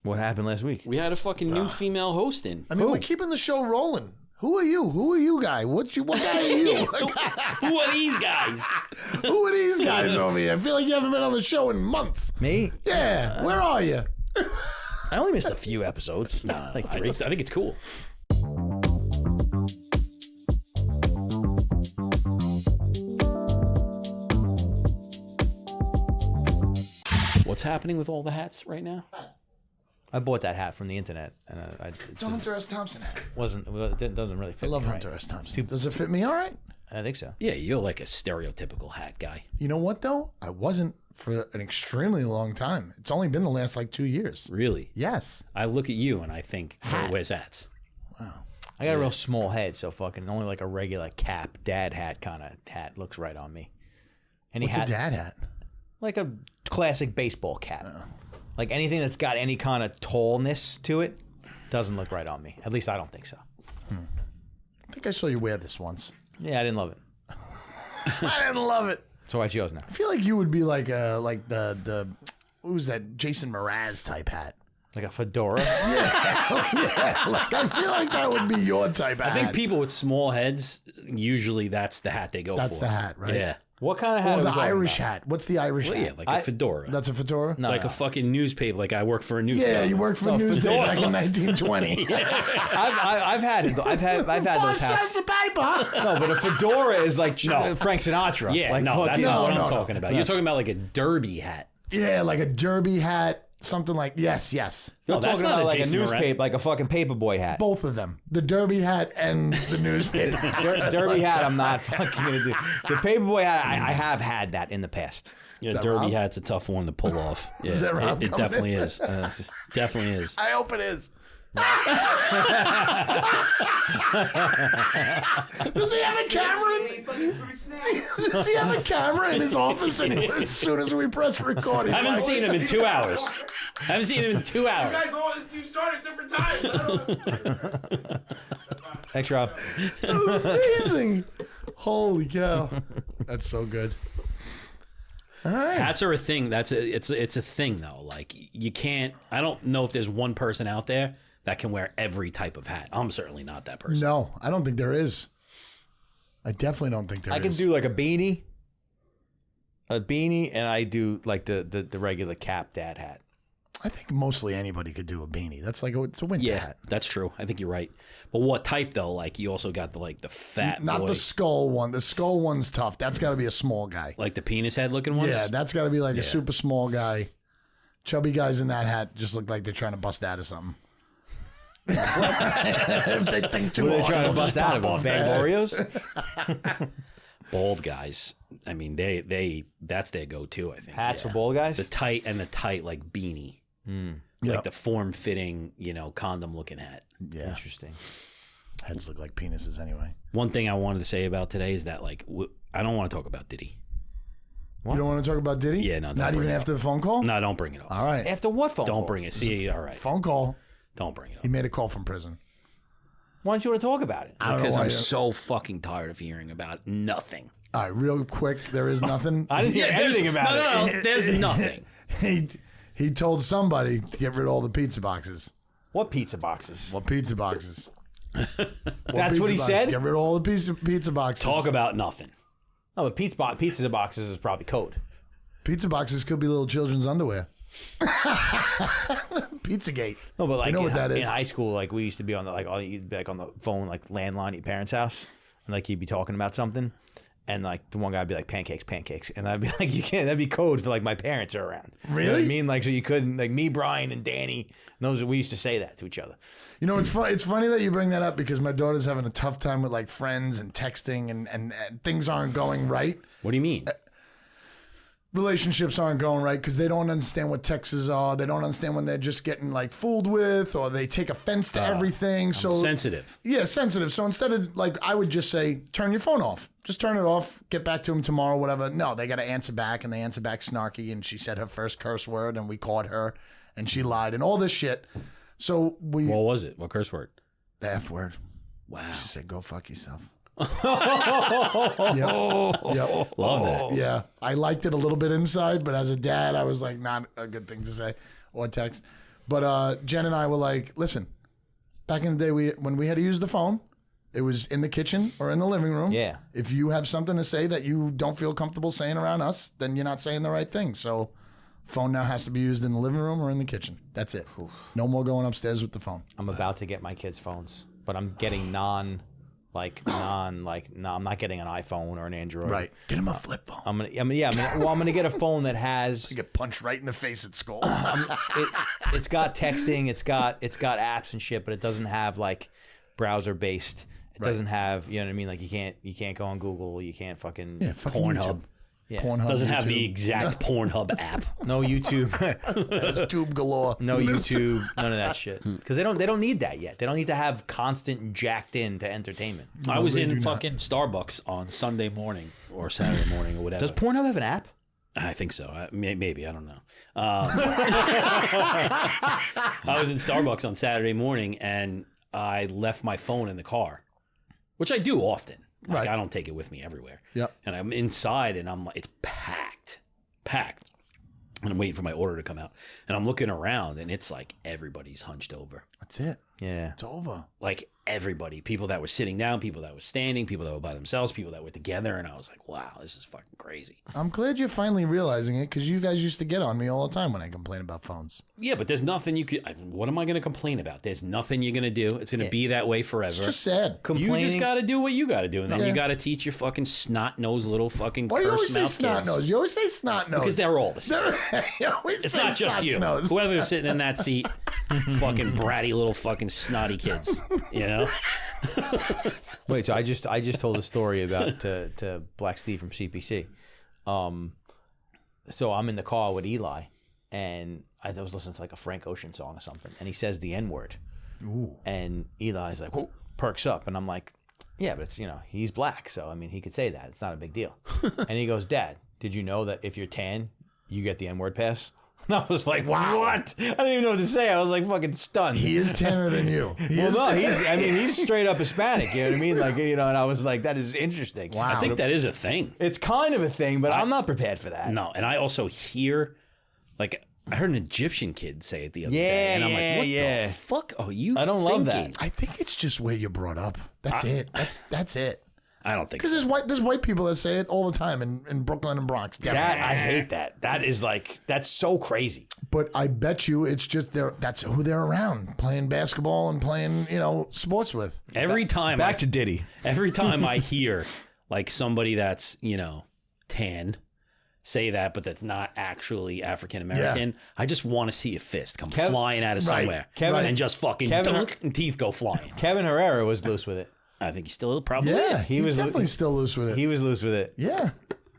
What happened last week? We had a fucking new female host in. I mean, we're keeping the show rolling. Who are you? Who are you, guy? What guy are you? Who are these guys? Who are these guys over here? I feel like you haven't been on the show in months. Me? Yeah. Where are you? I only missed a few episodes. No, like 3. I think it's cool. What's happening with all the hats right now? I bought that hat from the internet, and It's a Hunter S. Thompson hat. it doesn't really fit. I love me Hunter right. S. Thompson. Does it fit me all right? I think so. Yeah, you're like a stereotypical hat guy. You know what, though? I wasn't for an extremely long time. It's only been the last, 2 years. Really? Yes. I look at you and I think, where's hats? Wow. I got a real small head, so fucking only like a regular cap, dad hat kind of hat looks right on me. What's a dad hat? Like a classic baseball cap. Like anything that's got any kind of tallness to it doesn't look right on me. At least I don't think so. I think I saw you wear this once. Yeah, I didn't love it. I didn't love it. So it's yours now. I feel like you would be like the who's that Jason Mraz type hat. Like a fedora? Yeah, like I feel like that would be your type of hat. I think people with small heads, usually that's the hat they go for. That's the hat, right? Yeah. What kind of hat? Or are the we talking Irish about? hat. What's the Irish Well, hat? yeah, like a fedora. That's a fedora? No, like a fucking newspaper. Like I work for a newspaper. Yeah, you worked for a newspaper back in 1920. I've had it. I've had those hats. Cents a paper. No, but a fedora is like Frank Sinatra. Yeah, like no, that's not what I'm no. talking about. You're talking about like a derby hat. Yeah, like a derby hat. Something like, yes. You're that's talking not about a like Jason a Mraz. newspaper, like a fucking paperboy hat. Both of them. The derby hat and the newspaper hat. Derby hat, I'm not fucking gonna do. The paperboy hat, I have had that in the past. Yeah, that derby Rob? hat's a tough one to pull off. Yeah, Is that Rob it coming definitely in? is. Definitely is. I hope it is. Does he have a camera? Does he have a camera in his office? And as soon as we press record, he's I haven't like, seen him in 2 hours. I haven't seen him in 2 hours. You start at different times. Thanks, Rob. amazing. Holy cow. That's so good. All right. Hats are a thing. It's a thing though. Like you can't. I don't know if there's one person out there that can wear every type of hat. I'm certainly not that person. No, I don't think there is. I definitely don't think there is. I can do like a beanie, and I do like the regular cap dad hat. I think mostly anybody could do a beanie. That's like it's a winter Yeah, hat. that's true. I think you're right. But what type though? Like you also got the fat, Not boy, the skull one. The skull one's tough. That's got to be a small guy. like the penis head looking ones. Yeah, that's got to be like a super small guy. Chubby guys in that hat just look like they're trying to bust out of something. If they think too What are they hard, trying to they'll bust just out of pop them? off Fag their head. Oreos? Bald guys. I mean, they that's their go-to. I think Hats for bald guys? The tight like beanie, like Yep. the form-fitting, condom-looking hat. Yeah, Interesting. heads look like penises anyway. One thing I wanted to say about today is that I don't want to talk about Diddy. You don't want to talk about Diddy? Yeah, no, don't Not bring even it after the phone call? No, don't bring it up. All right. After what phone Don't call? bring it. See, all right. Phone call. Don't bring it up. He made a call from prison. Why don't you want to talk about it? I don't know Because why I'm you- so fucking tired of hearing about nothing. All right, real quick. There is nothing. I didn't hear anything about it. No, there's nothing. He told somebody to get rid of all the pizza boxes. What pizza boxes? What pizza boxes? That's what he Pizza said? boxes. Get rid of all the pizza boxes. Talk about nothing. Oh, but pizza boxes is probably code. Pizza boxes could be little children's underwear. Pizzagate. No, but like You know what that in is. high school, like we used to be on you'd be like on the phone, like landline at your parents' house, and like you'd be talking about something, and like the one guy would be like pancakes, and I'd be like, you can't. That'd be code for like my parents are around. You know what I Really? mean? Like so you couldn't like me, Brian, and Danny. We used to say that to each other. You know, it's funny that you bring that up because my daughter's having a tough time with like friends and texting and things aren't going right. What do you mean? Relationships aren't going right because they don't understand what texts are. They don't understand when they're just getting like fooled with or they take offense to everything. So sensitive. Yeah, sensitive. So instead of like, I would just say, turn your phone off. Just turn it off. Get back to him tomorrow, whatever. No, they got to answer back and they answer back snarky. And she said her first curse word and we caught her and she lied and all this shit. So What was it? What curse word? the F word. Wow. She said, go fuck yourself. Love Yep. that. Yeah. I liked it a little bit inside, but as a dad, I was like, not a good thing to say or text. But Jen and I were like, listen, back in the day, when we had to use the phone, it was in the kitchen or in the living room. Yeah. If you have something to say that you don't feel comfortable saying around us, then you're not saying the right thing. So phone now has to be used in the living room or in the kitchen. That's it. No more going upstairs with the phone. I'm about to get my kids phones, but I'm getting I'm not getting an iPhone or an Android. Right. Get him a flip phone. I'm gonna get a phone that has You get punched right in the face at school. it's got texting, it's got apps and shit, but it doesn't have like browser based. It doesn't have, you know what I mean? Like you can't go on Google, you can't fucking fucking Pornhub. YouTube. Yeah. Pornhub, Doesn't have YouTube. the exact Pornhub app. no YouTube, There's tube galore. no YouTube, none of that shit. Because they don't need that yet. They don't need to have constant jacked into entertainment. I was they in do not. fucking Starbucks on Sunday morning or Saturday morning or whatever. Does Pornhub have an app? I think so. Maybe. I don't know. I was in Starbucks on Saturday morning and I left my phone in the car, which I do often. Like, Right. I don't take it with me everywhere. Yep. And I'm inside and I'm like, it's packed. And I'm waiting for my order to come out. And I'm looking around and it's like everybody's hunched over. That's it. Yeah. It's over. Like everybody, people that were sitting down, people that were standing, people that were by themselves, people that were together. And I was like, wow, this is fucking crazy. I'm glad you're finally realizing it because you guys used to get on me all the time when I complain about phones. Yeah, but there's nothing you could. What am I going to complain about? There's nothing you're going to do. It's going to be that way forever. It's just sad. You just got to do what you got to do, and then Yeah. you got to teach your fucking snot nosed little fucking Why do you always curse say mouth snot kids. nose? You always say snot nose. Because they're all the same. You always It's say not just snot you. nose. Whoever's sitting in that seat, fucking bratty little fucking snotty kids. You know? Wait, so I just told a story about to Black Steve from CPC. So I'm in the car with Eli, and I was listening to like a Frank Ocean song or something, and he says the N-word. Ooh. And Eli's like, whoa, perks up, and I'm like, yeah, but it's, he's black, so I mean he could say that. It's not a big deal. And he goes, Dad, did you know that if you're tan, you get the N-word pass? And I was like, Wow. what? I didn't even know what to say. I was like fucking stunned. He is tanner than you. He's straight up Hispanic, you know what I mean? Like, and I was like, that is interesting. Wow. I think that is a thing. It's kind of a thing, but I'm not prepared for that. No, and I also hear, like, I heard an Egyptian kid say it the other day, and I'm like, what the fuck are you I don't love thinking? that. I think it's just where you're brought up. That's it. That's it. I don't think Because so. there's white people that say it all the time in Brooklyn and Bronx. Definitely. I hate that. That is like, that's so crazy. But I bet you it's just that's who they're around, playing basketball and playing, sports with. Every time Back to Diddy. Every time I hear like somebody that's, tan say that, but that's not actually African American, I just want to see a fist come flying out of somewhere. Kevin- and just fucking Kevin- dunk and teeth go flying. Kevin Herrera was loose with it. I think he still probably Yeah, is. he was was definitely still loose with it. He was loose with it. Yeah.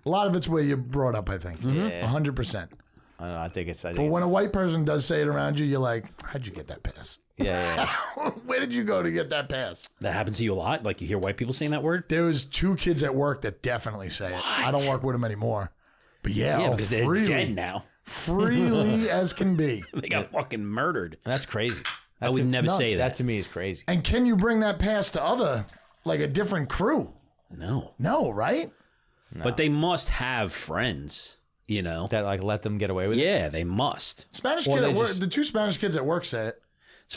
A lot of it's where you're brought up, I think. 100%. I don't know, I think it's. But when a white person does say it around you, you're like, how'd you get that pass? yeah. Where did you go to get that pass? That happens to you a lot? Like you hear white people saying that word? There was 2 kids at work that definitely say it. I don't work with them anymore. But yeah, because they're freely, dead now. freely as can be. They got fucking murdered. That's crazy. I would never nuts. say That that. to me is crazy. And can you bring that pass to other, like a different crew? No. No, right? But they must have friends, That like let them get away with it. Yeah, they must. Spanish Or kid they at work, just- the 2 Spanish kids at work say it.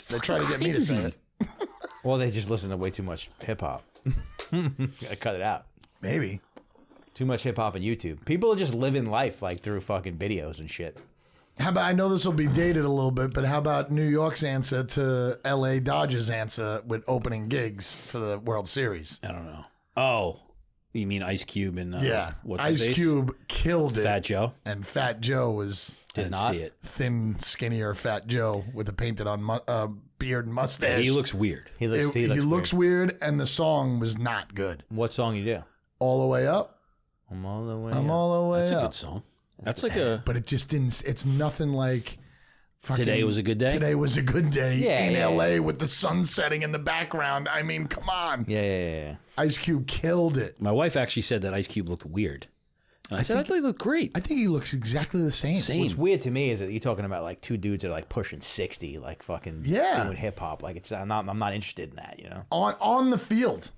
They try to get me to say it. Or they just listen to way too much hip hop. Gotta cut it out. Maybe. Too much hip hop and YouTube. People are just living life like through fucking videos and shit. How about, I know this will be dated a little bit, but how about New York's answer to LA Dodgers' answer with opening gigs for the World Series? I don't know. Oh, you mean Ice Cube and what's his Ice face? Cube killed it. Fat Joe? And Fat Joe was I didn't not? see it. thin, skinnier Fat Joe with a painted on beard and mustache. He looks weird. He looks. He looks weird, and the song was not good. What song you do? All the way up. I'm all the way. I'm up. all the way That's a up. good song. That's like a... But it just didn't. It's nothing like. Fucking, Today was a good day? Today was a good day Yeah, in yeah, LA with the sun setting in the background. I mean, come on. Yeah. Ice Cube killed it. My wife actually said that Ice Cube looked weird. And I said, I thought he looked great. I think he looks exactly the same. Same. What's weird to me is that you're talking about like 2 dudes that are like pushing 60, like fucking doing hip hop. Like I'm not interested in that, On the field.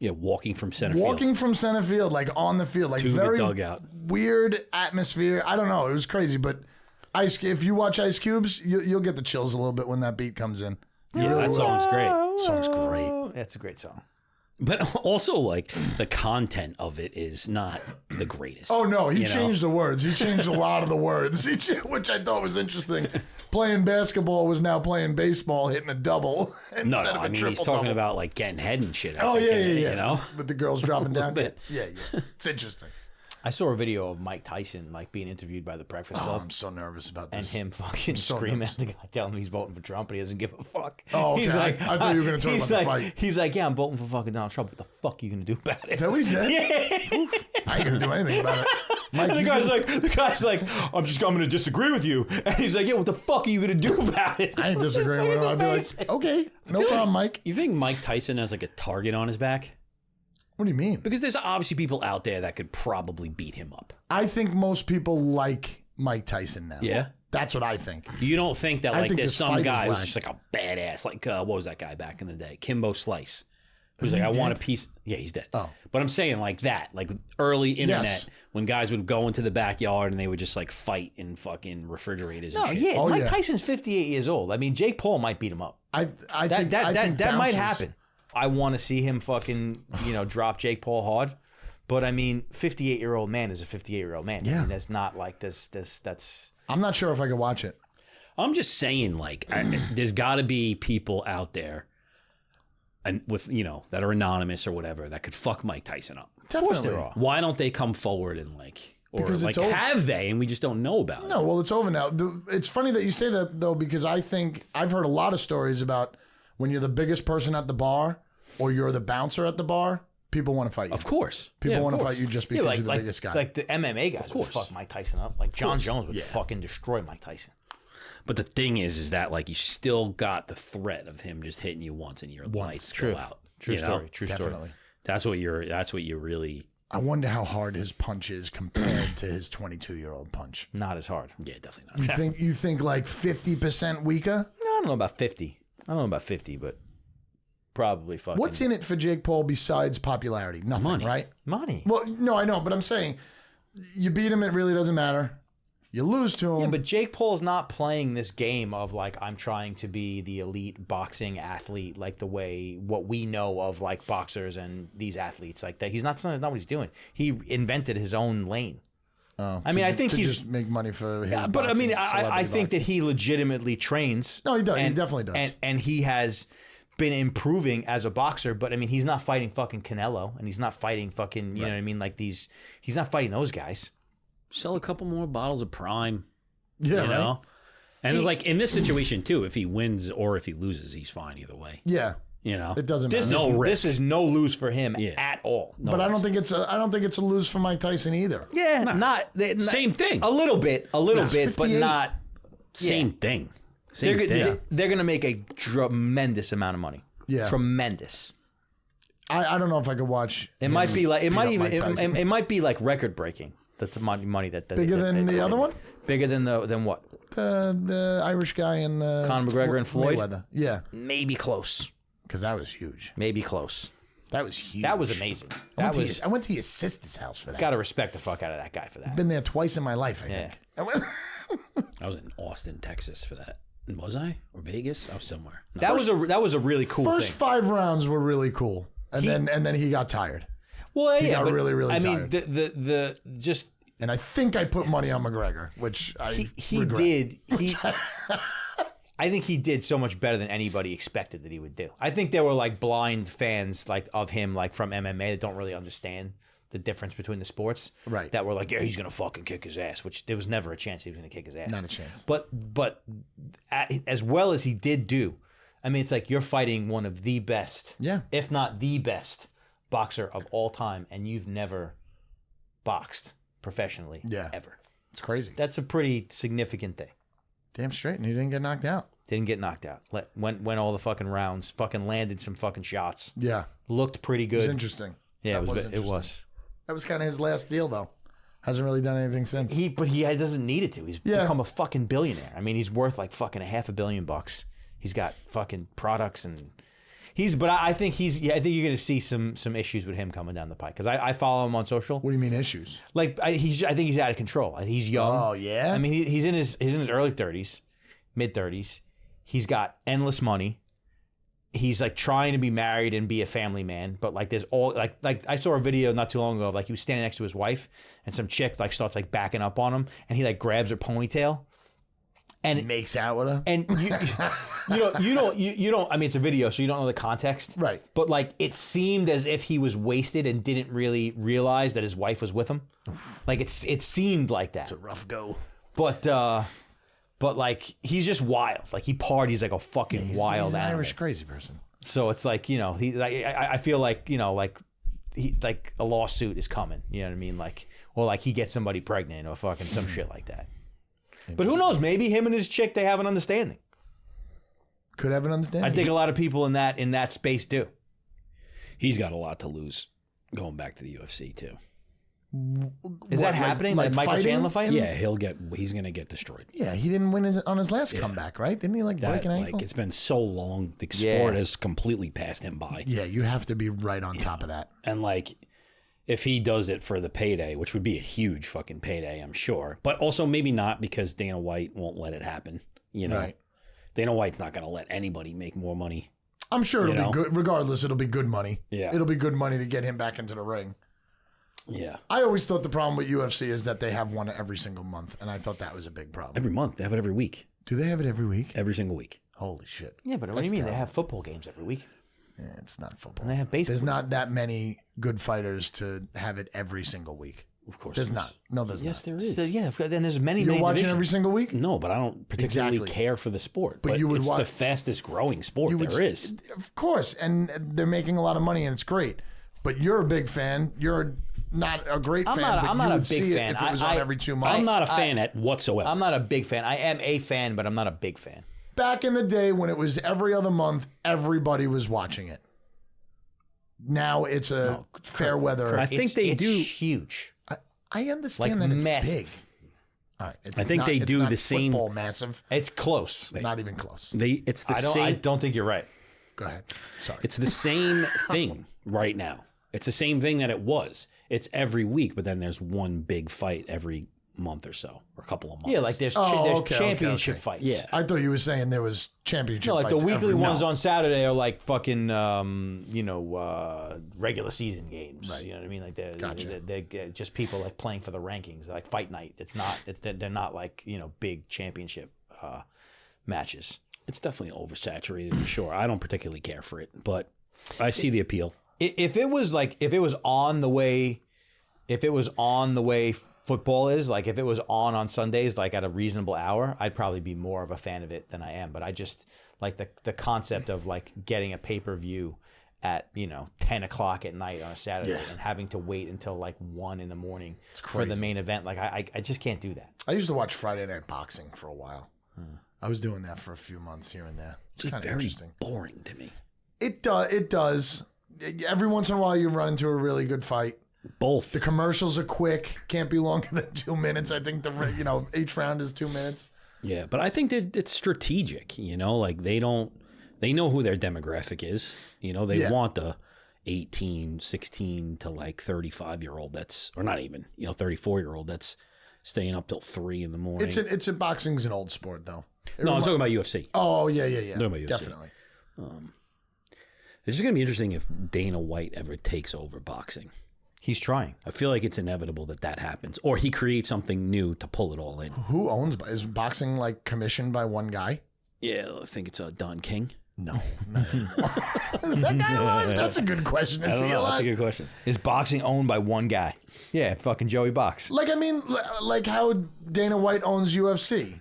Yeah, walking from center Walking field. from center field, like on the field. Like To the very dugout. weird atmosphere. I don't know. It was crazy, but If you watch Ice Cube's, you'll get the chills a little bit when that beat comes in. Yeah, that song's great. Song's great. That's a great song. But also, like, the content of it is not the greatest. Oh, no. He you know? changed the words. He changed a lot of the words, which I thought was interesting. Playing basketball was now playing baseball, hitting a double instead No, of a I mean, he's triple talking double. about, like, getting head and shit. Oh, yeah. You know? With the girls dropping down. bit. Yeah. It's interesting. I saw a video of Mike Tyson like being interviewed by the Breakfast Oh, Club. I'm so nervous about And this. him fucking so screaming nervous. at the guy, telling him he's voting for Trump, and he doesn't give a fuck. Oh, okay. He's like, I thought you were gonna talk he's about the like, fight. He's like, yeah, I'm voting for fucking Donald Trump. What the fuck are you gonna do about it? Is that what he said? I ain't gonna do anything about it. Mike, And the you guy's like, I'm gonna disagree with you. And he's like, yeah, what the fuck are you gonna do about it? I ain't disagreeing with him. I'd be like, okay, no problem, Mike. You think Mike Tyson has, like, a target on his back? What do you mean? Because there's obviously people out there that could probably beat him up. I think most people like Mike Tyson now. Yeah? That's what I think. You don't think that, I like, think there's this some fight is guy who's whack. just, like, a badass, like, what was that guy back in the day? Kimbo Slice. Who's Isn't like, he I want a dead? piece. Yeah, he's dead. Oh. But I'm saying, like, that. Like, early internet, Yes. when guys would go into the backyard and they would just, like, fight in fucking refrigerators and No, shit. yeah, Oh, Mike yeah. Tyson's 58 years old. I mean, Jake Paul might beat him up. I think That might bouncers- happen. I want to see him fucking, drop Jake Paul hard. But I mean, 58-year-old man is a 58-year-old man. I Yeah. mean, that's not like that's. I'm not sure if I could watch it. I'm just saying, like, there's got to be people out there and with, that are anonymous or whatever that could fuck Mike Tyson up. Of course there are. Why don't they come forward and, like, or Because like, it's over. have they and we just don't know about it? No, well, it's over now. It's funny that you say that, though, because I think I've heard a lot of stories about when you're the biggest person at the bar or you're the bouncer at the bar, people want to fight you. Of course. People Yeah, of want to course. fight you just because you're the biggest guy. Like the MMA guys would course. fuck Mike Tyson up. Like John Jones would fucking destroy Mike Tyson. But the thing is that, like, you still got the threat of him just hitting you once and your lights go True. out. True you know? story. True story. Definitely. That's what you really. I wonder how hard his punch is compared to his 22-year-old punch. Not as hard. Yeah, definitely not. You think like 50% weaker? No, I don't know about 50. I don't know about 50, but probably fucking. What's in it for Jake Paul besides popularity? Nothing, Money. right? money? Well, no, I know, but I'm saying you beat him, it really doesn't matter. You lose to him. Yeah, but Jake Paul's not playing this game of like I'm trying to be the elite boxing athlete, like the way what we know of like boxers and these athletes like that. He's not. That's not what he's doing. He invented his own lane. I mean, I think to just just make money for his. Yeah, but I mean, I celebrity think that boxing. he legitimately trains. No, he does. He definitely does. And he has been improving as a boxer. But I mean, he's not fighting fucking Canelo, and he's not fighting fucking. You know what I mean? Like these. He's not fighting those guys. Sell a couple more bottles of Prime. Yeah, You right? know? And it's like in this situation too, if he wins or if he loses, he's fine either way. Yeah, You know? it doesn't This matter. is No risk. this is no lose for him Yeah. at all. but I don't think it's a lose for Mike Tyson either. Yeah, not Same thing. A little bit, but 58. not. Same thing. Same They're, thing. they're going to make a tremendous amount of money. Yeah. Tremendous. I don't know if I could watch. It might be like it might up even Mike Tyson. it might be like record breaking. That's the money that Bigger than the other one? Bigger than what? The Irish guy and Conor McGregor and Floyd? Mayweather. Yeah, Maybe close. because that was huge. Maybe close. That was huge. That was amazing. I went to your sister's house for that. Got to respect the fuck out of that guy for that. Been there twice in my life. I Yeah. think. I went- I was in Austin, Texas for that. Was I? Or Vegas? I was somewhere. No. That was a really cool First thing. 5 rounds were really cool, and then he got tired. Well, yeah, got but really, really I mean, tired. the just And I think I put money on McGregor, which I he regret. did he. I think he did so much better than anybody expected that he would do. I think there were like blind fans like of him like from MMA that don't really understand the difference between the sports. Right. That were like, yeah, he's gonna fucking kick his ass, which there was never a chance he was gonna kick his ass. Not a chance. But as well as he did do, I mean, it's like you're fighting one of the best, Yeah. if not the best boxer of all time, and you've never boxed professionally, Yeah. ever. It's crazy. That's a pretty significant thing. Damn straight, and he didn't get knocked out. Didn't get knocked out. Went all the fucking rounds. Fucking landed some fucking shots. Yeah, Looked pretty it was good. interesting. Yeah, That it was. interesting. It was. That was kind of his last deal, though. Hasn't really done anything since. But he doesn't need it to. He's Yeah. become a fucking billionaire. I mean, he's worth like fucking $500 million. He's got fucking products and But I think I think you're gonna see some issues with him coming down the pike because I follow him on social. What do you mean issues? Like I think he's out of control. He's young. Oh yeah. I mean he's in his early 30s, mid 30s. He's got endless money. He's like trying to be married and be a family man, but like there's all like I saw a video not too long ago of like he was standing next to his wife and some chick like starts like backing up on him and he like grabs her ponytail and makes out with her. And you don't I mean it's a video so you don't know the context. Right. But like it seemed as if he was wasted and didn't really realize that his wife was with him. Like it seemed like that. It's a rough go. But like he's just wild. Like he parties like a fucking wild He's an animal. Irish crazy person. So it's like he like I feel like like a lawsuit is coming. You know what I mean? Like or like he gets somebody pregnant or fucking some shit like that. But who knows? Maybe him and his chick they have an understanding. Could have an understanding. I think a lot of people in that space do. He's got a lot to lose going back to the UFC too. Is that happening? Like Michael fighting? Chandler fighting? Yeah, he's gonna get destroyed. Yeah, he didn't win on his last comeback, right? Didn't he break an ankle? Like it's been so long, the sport has completely passed him by. Yeah, you have to be right on top of that. And like, if he does it for the payday, which would be a huge fucking payday, I'm sure, but also maybe not because Dana White won't let it happen. You know, Right. Dana White's not gonna let anybody make more money. I'm sure it'll be good. Regardless, it'll be good money. Yeah. It'll be good money to get him back into the ring. Yeah, I always thought the problem with UFC is that they have one every single month, and I thought that was a big problem. every month they have it every week, Do they have it every week? every single week. Holy shit. Yeah, but what do you mean? They have football games every week. Yeah, it's not football. And they have baseball. There's not that many good fighters to have it every single week. Of course, There's not. No, there's Yes, not. there is. Yeah, then there's many. You're watching divisions. every single week? No, but I don't particularly Exactly. care for the sport. But you would it's the watch- fastest growing sport You would there is. Of course, and they're making a lot of money, and it's great. But you're a big fan. You're not a great fan. but I'm you not a would big see it fan. if it was on every 2 months. I'm not a fan at whatsoever. I'm not a big fan. I am a fan, but I'm not a big fan. Back in the day when it was every other month, everybody was watching it. Now it's a fair weather. I think it's do huge. I understand Like that it's massive. big. All right, it's I think they it's do not the same- football massive. It's close. Not even close. it's the I same. don't think you're right. Go ahead. Sorry. It's the same thing right now. It's the same thing that it was. It's every week, but then there's one big fight every month or so, or a couple of months. Yeah, like there's okay, championship okay. fights. Yeah. I thought you were saying there was championship No, like fights the weekly every ones month. on Saturday are like fucking, regular season games. Right. You know what I mean? Like Gotcha. they're just people like playing for the rankings, like fight night. It's not. They're not like big championship matches. It's definitely oversaturated for sure. I don't particularly care for it, but I see the appeal. If it was on the way football is, like if it was on Sundays, like at a reasonable hour, I'd probably be more of a fan of it than I am. But I just like the concept of like getting a pay-per-view at 10 o'clock at night on a Saturday and having to wait until like 1 a.m. for the main event. Like I just can't do that. I used to watch Friday Night Boxing for a while. I was doing that for a few months here and there. It's kind of Very interesting. boring to me. It does. Every once in a while, you run into a really good fight. Both. The commercials are quick. Can't be longer than 2 minutes. I think each round is 2 minutes. Yeah, but I think that it's strategic, like they know who their demographic is. They want the 18, 16 to like 35-year-old that's, or not even, 34-year-old that's staying up till 3 in the morning. It's a boxing's an old sport though. No, I'm talking about UFC. Oh yeah. talking about UFC. Definitely. It's just going to be interesting if Dana White ever takes over boxing. He's trying. I feel like it's inevitable that happens, or he creates something new to pull it all in. Who owns? Is boxing like commissioned by one guy? Yeah, I think it's Don King. No. Is that guy alive? That's a good question. Is he alive? That's a good question. Is boxing owned by one guy? Yeah, fucking Joey Box. Like I mean, like how Dana White owns UFC.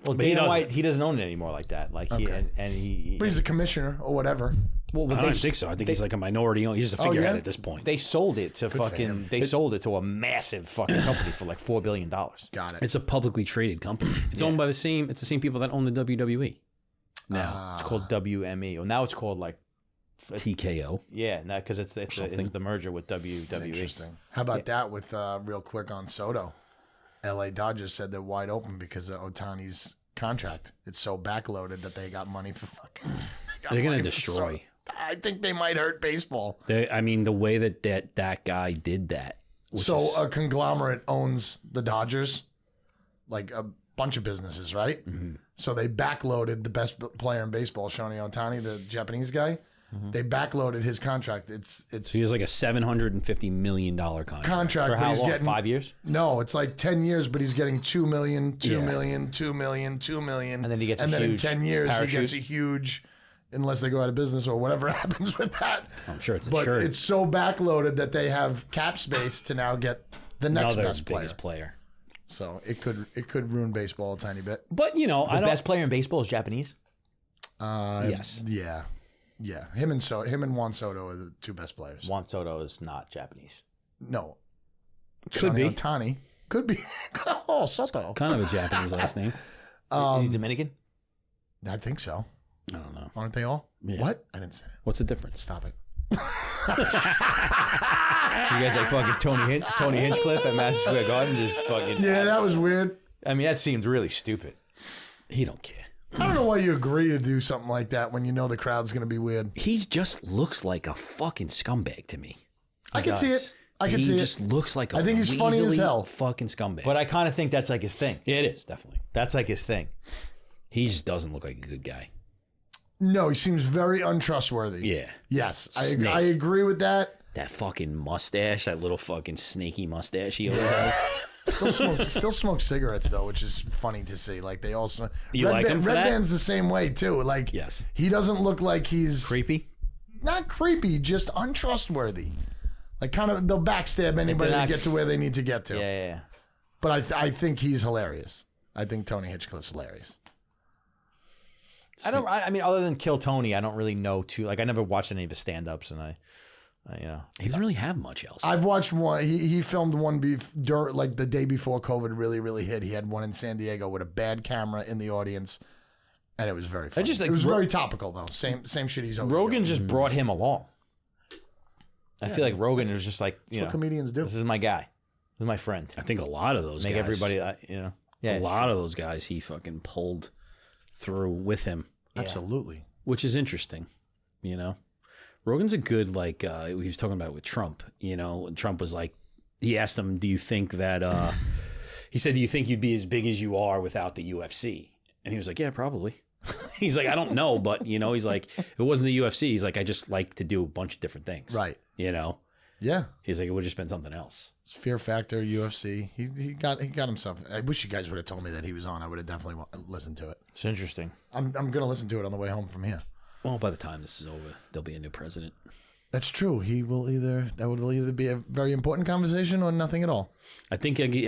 Well, Dana White, he doesn't own it anymore like that. Like he and he. But he's a commissioner or whatever. Well, I don't think so. I think he's like a minority owner. He's just a figurehead at this point. They sold it to fucking. They sold it to a massive fucking company for like $4 billion. Got it. It's a publicly traded company. It's owned by the same people that own the WWE. Now It's called WME. Well, now it's called like TKO. yeah, because it's the merger with WWE. That's interesting. How about that with real quick on Soto? LA Dodgers said they're wide open because of Ohtani's contract. It's so backloaded that they got money for fucking. They're gonna destroy I think they might hurt baseball. I mean, the way that guy did that. So a conglomerate owns the Dodgers, like a bunch of businesses, right? Mm-hmm. So they backloaded the best player in baseball, Shohei Ohtani, the Japanese guy. Mm-hmm. They backloaded his contract. It's so he has like a $750 million contract. For how long? 5 years? No, it's like 10 years, but he's getting $2 million, $2 million, $2 million, $2 million. And then he gets and a then huge in 10 years, parachute. he gets a huge, unless they go out of business or whatever happens with that. I'm sure it's But insured. it's so backloaded that they have cap space to now get the next Another best biggest player. So it could ruin baseball a tiny bit. But, you know, The best player in baseball is Japanese? Yes. Yeah. Yeah. Him and Juan Soto are the two best players. Juan Soto is not Japanese. No. Could be. Ohtani. Could be. Oh, Soto. Kind of a Japanese last name. Is he Dominican? I think so. I don't know. Aren't they all? Yeah. What? I didn't say it. What's the difference? Stop it. You guys like fucking Tony Hinchcliffe at Madison Square Garden? Just fucking. Yeah, that was weird. I mean, that seems really stupid. He don't care. I don't know why you agree to do something like that when you know the crowd's going to be weird. He just looks like a fucking scumbag to me. I can see it. I can He see just it. looks like a I think he's funny as weaselly hell. fucking scumbag. But I kind of think that's like his thing. Yeah, it is, definitely. That's like his thing. He just doesn't look like a good guy. No, he seems very untrustworthy. Yeah. Yes, Snake. I agree with that. That fucking mustache, that little fucking snaky mustache he always has. Still smokes cigarettes though, which is funny to see. Like they also You like him for Red that? Band's the same way too. Like Yes. he doesn't look like he's Creepy? not creepy, just untrustworthy. Like kind of they'll backstab anybody to get to where they need to get to. Yeah. But I think he's hilarious. I think Tony Hinchcliffe's hilarious. I mean, other than Kill Tony, I don't really know too. Like, I never watched any of his stand-ups, and I He doesn't really have much else. I've watched one. He filmed one like the day before COVID really hit. He had one in San Diego with a bad camera in the audience, and it was very funny. just, like, it was very topical though. Same shit he's always Rogan doing. just brought him along. I feel like Rogan was just like, That's what comedians do. this is my guy. This is my friend. I think a lot of those Make guys, everybody, Yeah, a lot of those guys he fucking pulled through with him, Absolutely. which is interesting, you know. Rogan's a good, like, he was talking about with Trump, you know, and Trump was like, he asked him, do you think that, he said, do you think you'd be as big as you are without the UFC? And he was like, yeah, probably. He's like, I don't know, but, you know, he's like, if it wasn't the UFC, he's like, I just like to do a bunch of different things. Right. You know? Yeah. He's like, it would have just been something else. It's Fear Factor, UFC. He got himself. I wish you guys would have told me that he was on. I would have definitely listened to it. It's interesting. I'm gonna listen to it on the way home from here. Well, by the time this is over, there'll be a new president. That's true. That will either be a very important conversation or nothing at all. I think he's going to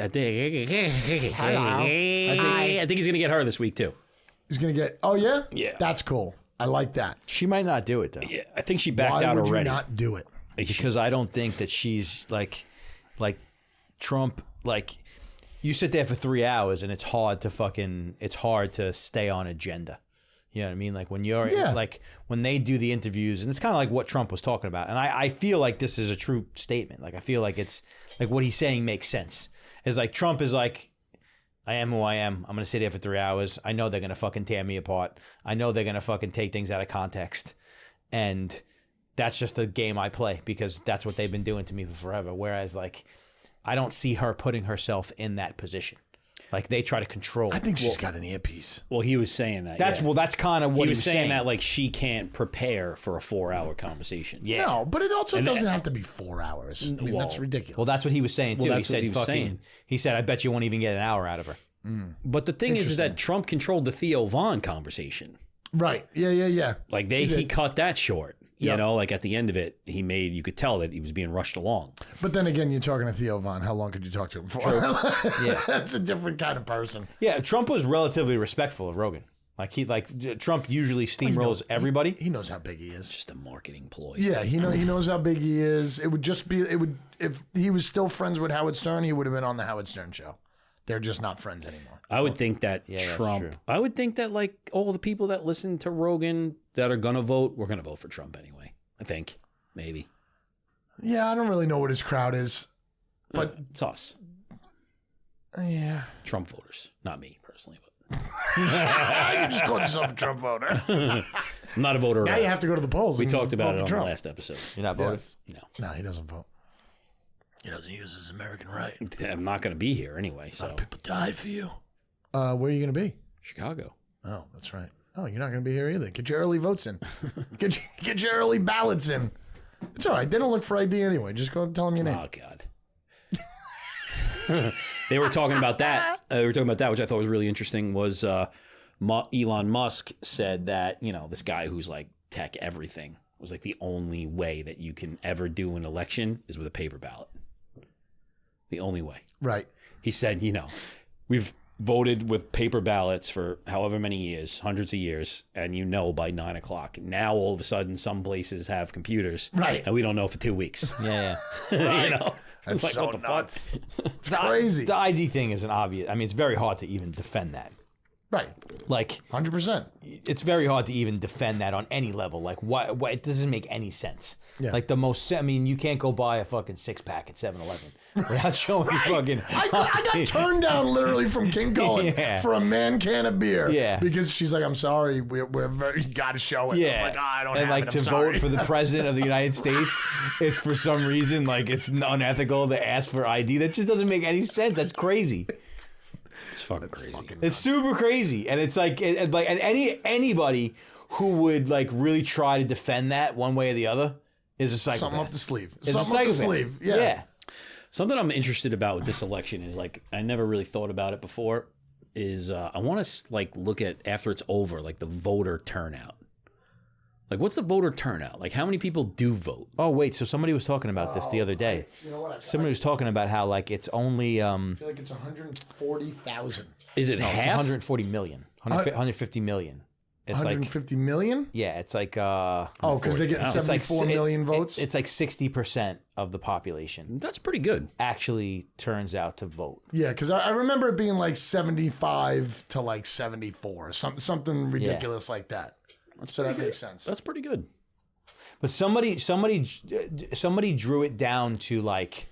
get her this week, too. He's gonna get. Oh yeah. Yeah. That's cool. I like that. She might not do it, though. Yeah, I think she backed Why out would already. you not do it? Because I don't think that she's like Trump. Like, you sit there for 3 hours and it's hard to stay on agenda. You know what I mean? Like when you're like when they do the interviews, and it's kind of like what Trump was talking about. And I feel like this is a true statement. Like I feel like it's like what he's saying makes sense. It's like Trump is like, I am who I am. I'm going to sit here for 3 hours. I know they're going to fucking tear me apart. I know they're going to fucking take things out of context. And that's just a game I play because that's what they've been doing to me for forever. Whereas, like, I don't see her putting herself in that position. Like, they try to control. I think she's got an earpiece. Well, he was saying that. That's yeah. that's kind of what he was saying. That like she can't prepare for a 4-hour conversation. Yeah. No, but it also doesn't have to be 4 hours. I mean, that's ridiculous. Well, that's what he was saying too. Well, He that's what said he was saying. He said, "I bet you won't even get an hour out of her." But the thing is that Trump controlled the Theo Von conversation. right. Yeah. Like he cut that short. You Yep. know, like at the end of it, you could tell that he was being rushed along. But then again, you're talking to Theo Von. How long could you talk to him for? Yeah. That's a different kind of person. Yeah, Trump was relatively respectful of Rogan. Trump usually steamrolls everybody. He knows how big he is. Just a marketing ploy. Yeah, he knows how big he is. It would if he was still friends with Howard Stern, he would have been on the Howard Stern show. They're just not friends anymore. I would think that that's Trump. true. I would think that like all the people that listen to Rogan that are gonna vote, we're gonna vote for Trump anyway. I think maybe. Yeah, I don't really know what his crowd is, but It's us, yeah, Trump voters, not me personally, but You just called yourself a Trump voter. I'm not a voter. Now you have to go to the polls. We and talked about vote it for on Trump. the last episode. You're not voting? Yes. No. No, he doesn't vote. He doesn't use his American right. I'm not going to be here anyway. A So lot of people died for you. Where are you going to be? Chicago. Oh, that's right. Oh, you're not going to be here either. Get your early votes in. Get your early ballots in. It's all right. They don't look for ID anyway. Just go and tell them your name. Oh God. They were talking about that. Which I thought was really interesting. Was Elon Musk said that this guy who's like tech everything was like the only way that you can ever do an election is with a paper ballot. The only way. Right. He said, we've voted with paper ballots for however many years, hundreds of years, and by 9 o'clock. Now all of a sudden some places have computers. Right. And we don't know for 2 weeks. Yeah. Right. That's It's so what the nuts. fuck? It's crazy. The ID thing is an obvious. I mean, it's very hard to even defend that. Right. Like, 100%. it's very hard to even defend that on any level. Like, why it doesn't make any sense. Yeah. Like, you can't go buy a fucking 6-pack at 7-Eleven without showing fucking. I got turned down literally from King Cohen Yeah. for a man can of beer. Yeah. Because she's like, I'm sorry, we're very, you got to show it. Yeah, I'm like, I don't and have like it. to I'm sorry. vote for the president of the United States, it's for some reason like it's unethical to ask for ID. That just doesn't make any sense. That's crazy. It's fucking crazy. It's super crazy, and it's like anybody who would like really try to defend that one way or the other is a psychopath. Something up the sleeve. Is a Something up the psychopath. sleeve. Yeah. Something I'm interested about with this election is like I never really thought about it before. Is I want to like look at after it's over, like the voter turnout. Like, what's the voter turnout? Like, how many people do vote? Oh wait, so somebody was talking about this the other day. You know what? Somebody was talking about how like it's only I feel like it's 140,000. Is it it's half? 140 million, 150 million. It's like 150 million? yeah, it's like Because they get it's like 74 million votes? It's like 60% of the population That's pretty good. actually turns out to vote. Yeah, because I remember it being like 75 to like 74, something ridiculous like that. So that makes sense. That's pretty good. But somebody drew it down to like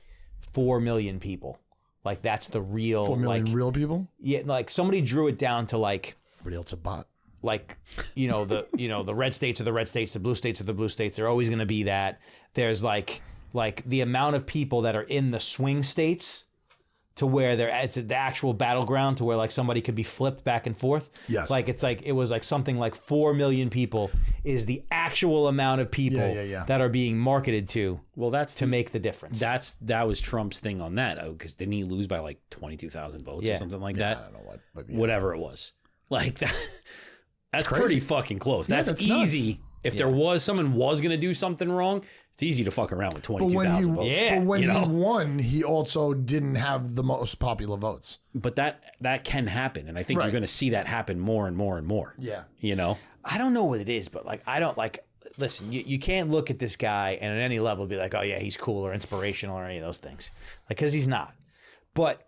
4 million people. Like that's the real 4 million like real people? yeah, like somebody drew it down to like Everybody else a bot. like the red states are the red states, the blue states are the blue states. They're always going to be that. There's like the amount of people that are in the swing states to where it's the actual battleground to where like somebody could be flipped back and forth. Yes. Like it was like something like 4 million people is the actual amount of people Yeah. that are being marketed to Well, that's to make the difference. that was Trump's thing on that because didn't he lose by like 22,000 votes or Yeah. something like I that? don't know what. But yeah. Whatever it was, like that. That's crazy. pretty fucking close. Yeah, That's that's easy. nuts. If there was someone was gonna do something wrong, it's easy to fuck around with But when 22,000 votes. Yeah, but when you know? he won, he also didn't have the most popular votes. But that can happen, and I think you're Right. going to see that happen more and more and more. Yeah. You know, I don't know what it is, but like I don't like. Listen, you can't look at this guy and at any level be like, oh yeah, he's cool or inspirational or any of those things, like because he's not. But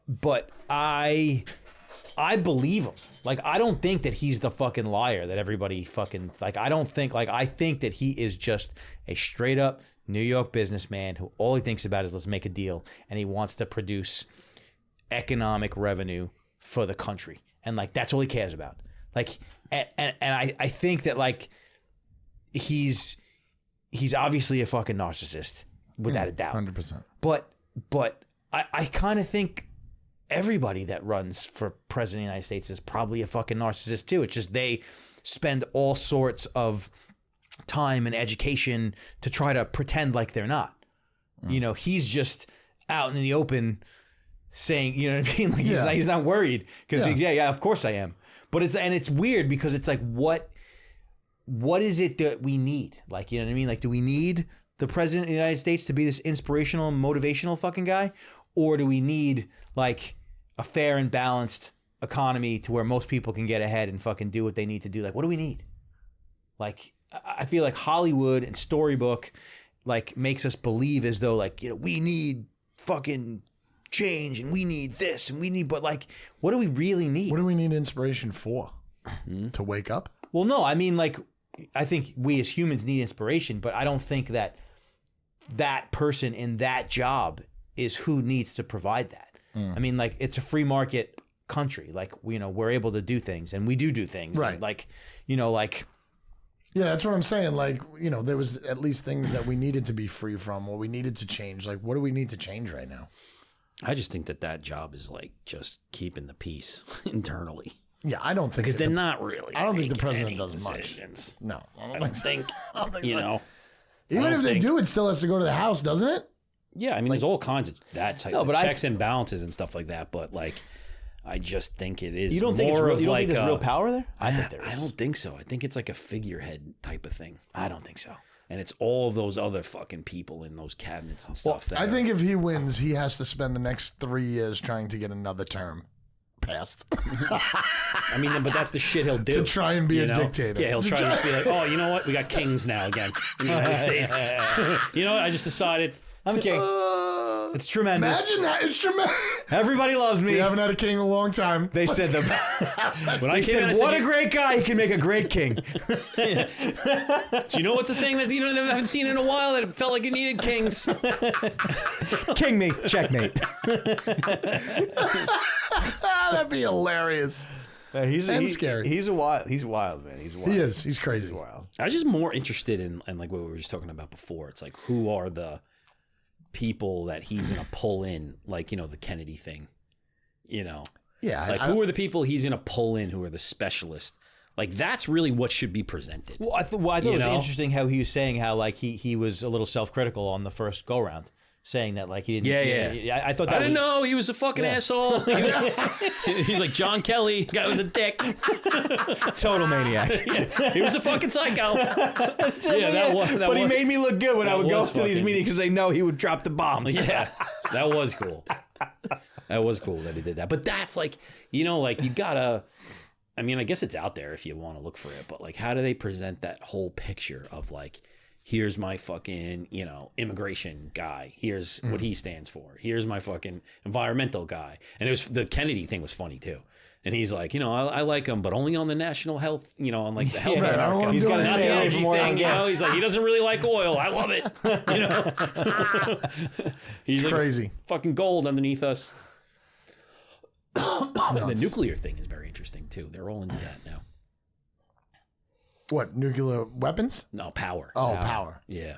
I believe him. Like I don't think that he's the fucking liar that everybody fucking like. I don't think like I think that he is just a straight up New York businessman who all he thinks about is let's make a deal, and he wants to produce economic revenue for the country, and like that's all he cares about. Like and I think that like he's obviously a fucking narcissist without a doubt. 100%. But I kind of think everybody that runs for president of the United States is probably a fucking narcissist too. It's just they spend all sorts of time and education to try to pretend like they're not. You know, he's just out in the open saying, you know what I mean? Like he's not worried because yeah, of course I am. But it's weird because it's like what is it that we need? Like, you know what I mean? Like, do we need the president of the United States to be this inspirational, motivational fucking guy? Or do we need like a fair and balanced economy to where most people can get ahead and fucking do what they need to do? Like, what do we need? Like, I feel like Hollywood and storybook like makes us believe as though like, you know, we need fucking change and we need this and we need, but like, what do we really need? What do we need inspiration for? To wake up? Well, no, I mean, like, I think we as humans need inspiration, but I don't think that person in that job is who needs to provide that. I mean, like, it's a free market country. Like, we're able to do things, and we do things. Right. And like, like. Yeah, that's what I'm saying. Like, there was at least things that we needed to be free from, or we needed to change. Like, what do we need to change right now? I just think that job is like just keeping the peace internally. Yeah, I don't think because they're not really. I don't think the making president any does decisions. much. No, I don't think. Even if they do, it still has to go to the House, doesn't it? Yeah, I mean, there's all kinds of that type of but checks and balances and stuff like that. But like, I just think it is. You don't think it's more real, of you don't like think there's real power there? I think there is. I don't think so. I think it's like a figurehead type of thing. I don't think so. And it's all of those other fucking people in those cabinets and stuff. I think if he wins, he has to spend the next 3 years trying to get another term passed. I mean, but that's the shit he'll do. To try and be a dictator. Yeah, he'll try to just be like, oh, you know what? We got kings now again in the United States. You know what? I just decided. I'm a king. It's tremendous. Imagine that. It's tremendous. Everybody loves me. We haven't had a king in a long time. They said when I came in, I what a great guy. He can make a great king. Do you know what's a thing that you haven't seen in a while that felt like it needed kings? King me. Checkmate. That'd be hilarious. He's scary. He's wild, man. He's wild. He is. He's crazy. He's wild. I was just more interested in like what we were just talking about before. It's like, who are the people that he's going to pull in, like, the Kennedy thing, Yeah. like who are the people he's going to pull in who are the specialists? Like, that's really what should be presented. Well, I thought it was interesting how he was saying how like he was a little self-critical on the first go round, saying that like he didn't. Yeah. I thought that I didn't know he was a fucking asshole. He's like John Kelly. Guy was a dick. Total maniac. He was a fucking psycho. But he made me look good when I would go to these meetings because they know he would drop the bombs. Yeah, that was cool. That was cool that he did that. But that's like, like you gotta. I mean, I guess it's out there if you want to look for it. But like, how do they present that whole picture of like, here's my fucking, immigration guy. Here's what he stands for. Here's my fucking environmental guy. And it was the Kennedy thing was funny too. And he's like, I like him, but only on the national health, on like the health care. He's got to Not the stay away energy from oil thing, and gas. He's like, he doesn't really like oil. I love it. He's like, crazy. it's fucking gold underneath us. The nuclear thing is very interesting too. They're all into that now. What, nuclear weapons? No, power. Oh, power. Yeah.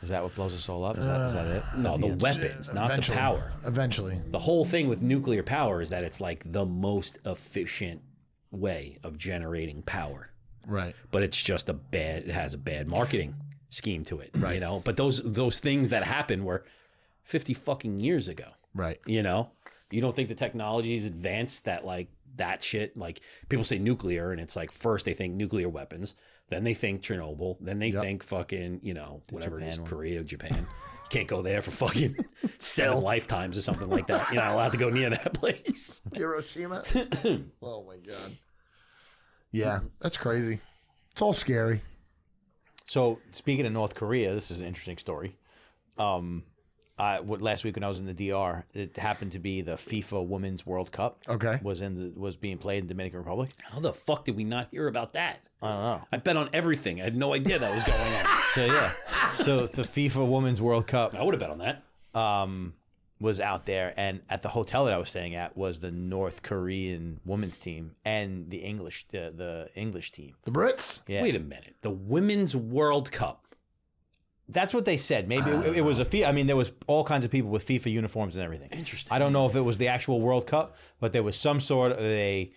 Is that what blows us all up? Is that it? No, the weapons, not the power. Eventually. The whole thing with nuclear power is that it's like the most efficient way of generating power. Right. But it's just it has a bad marketing scheme to it, right? But those things that happened were 50 fucking years ago. Right. You don't think the technology is advanced that like that shit, like people say nuclear and it's like first they think nuclear weapons, then they think Chernobyl, then they think fucking, whatever it is, Korea, Japan. You can't go there for fucking 7 lifetimes or something like that. You're not allowed to go near that place. Hiroshima? Oh my God. Yeah, that's crazy. It's all scary. So speaking of North Korea, this is an interesting story. Last week when I was in the DR, it happened to be the FIFA Women's World Cup. Okay. Was being played in Dominican Republic. How the fuck did we not hear about that? I don't know. I bet on everything. I had no idea that was going on. So the FIFA Women's World Cup I would have bet on that. was out there, and at the hotel that I was staying at was the North Korean women's team and the English team. The Brits? Yeah. Wait a minute. The Women's World Cup. That's what they said. Maybe it was a FIFA. I mean, there was all kinds of people with FIFA uniforms and everything. Interesting. I don't know if it was the actual World Cup, but there was some sort of a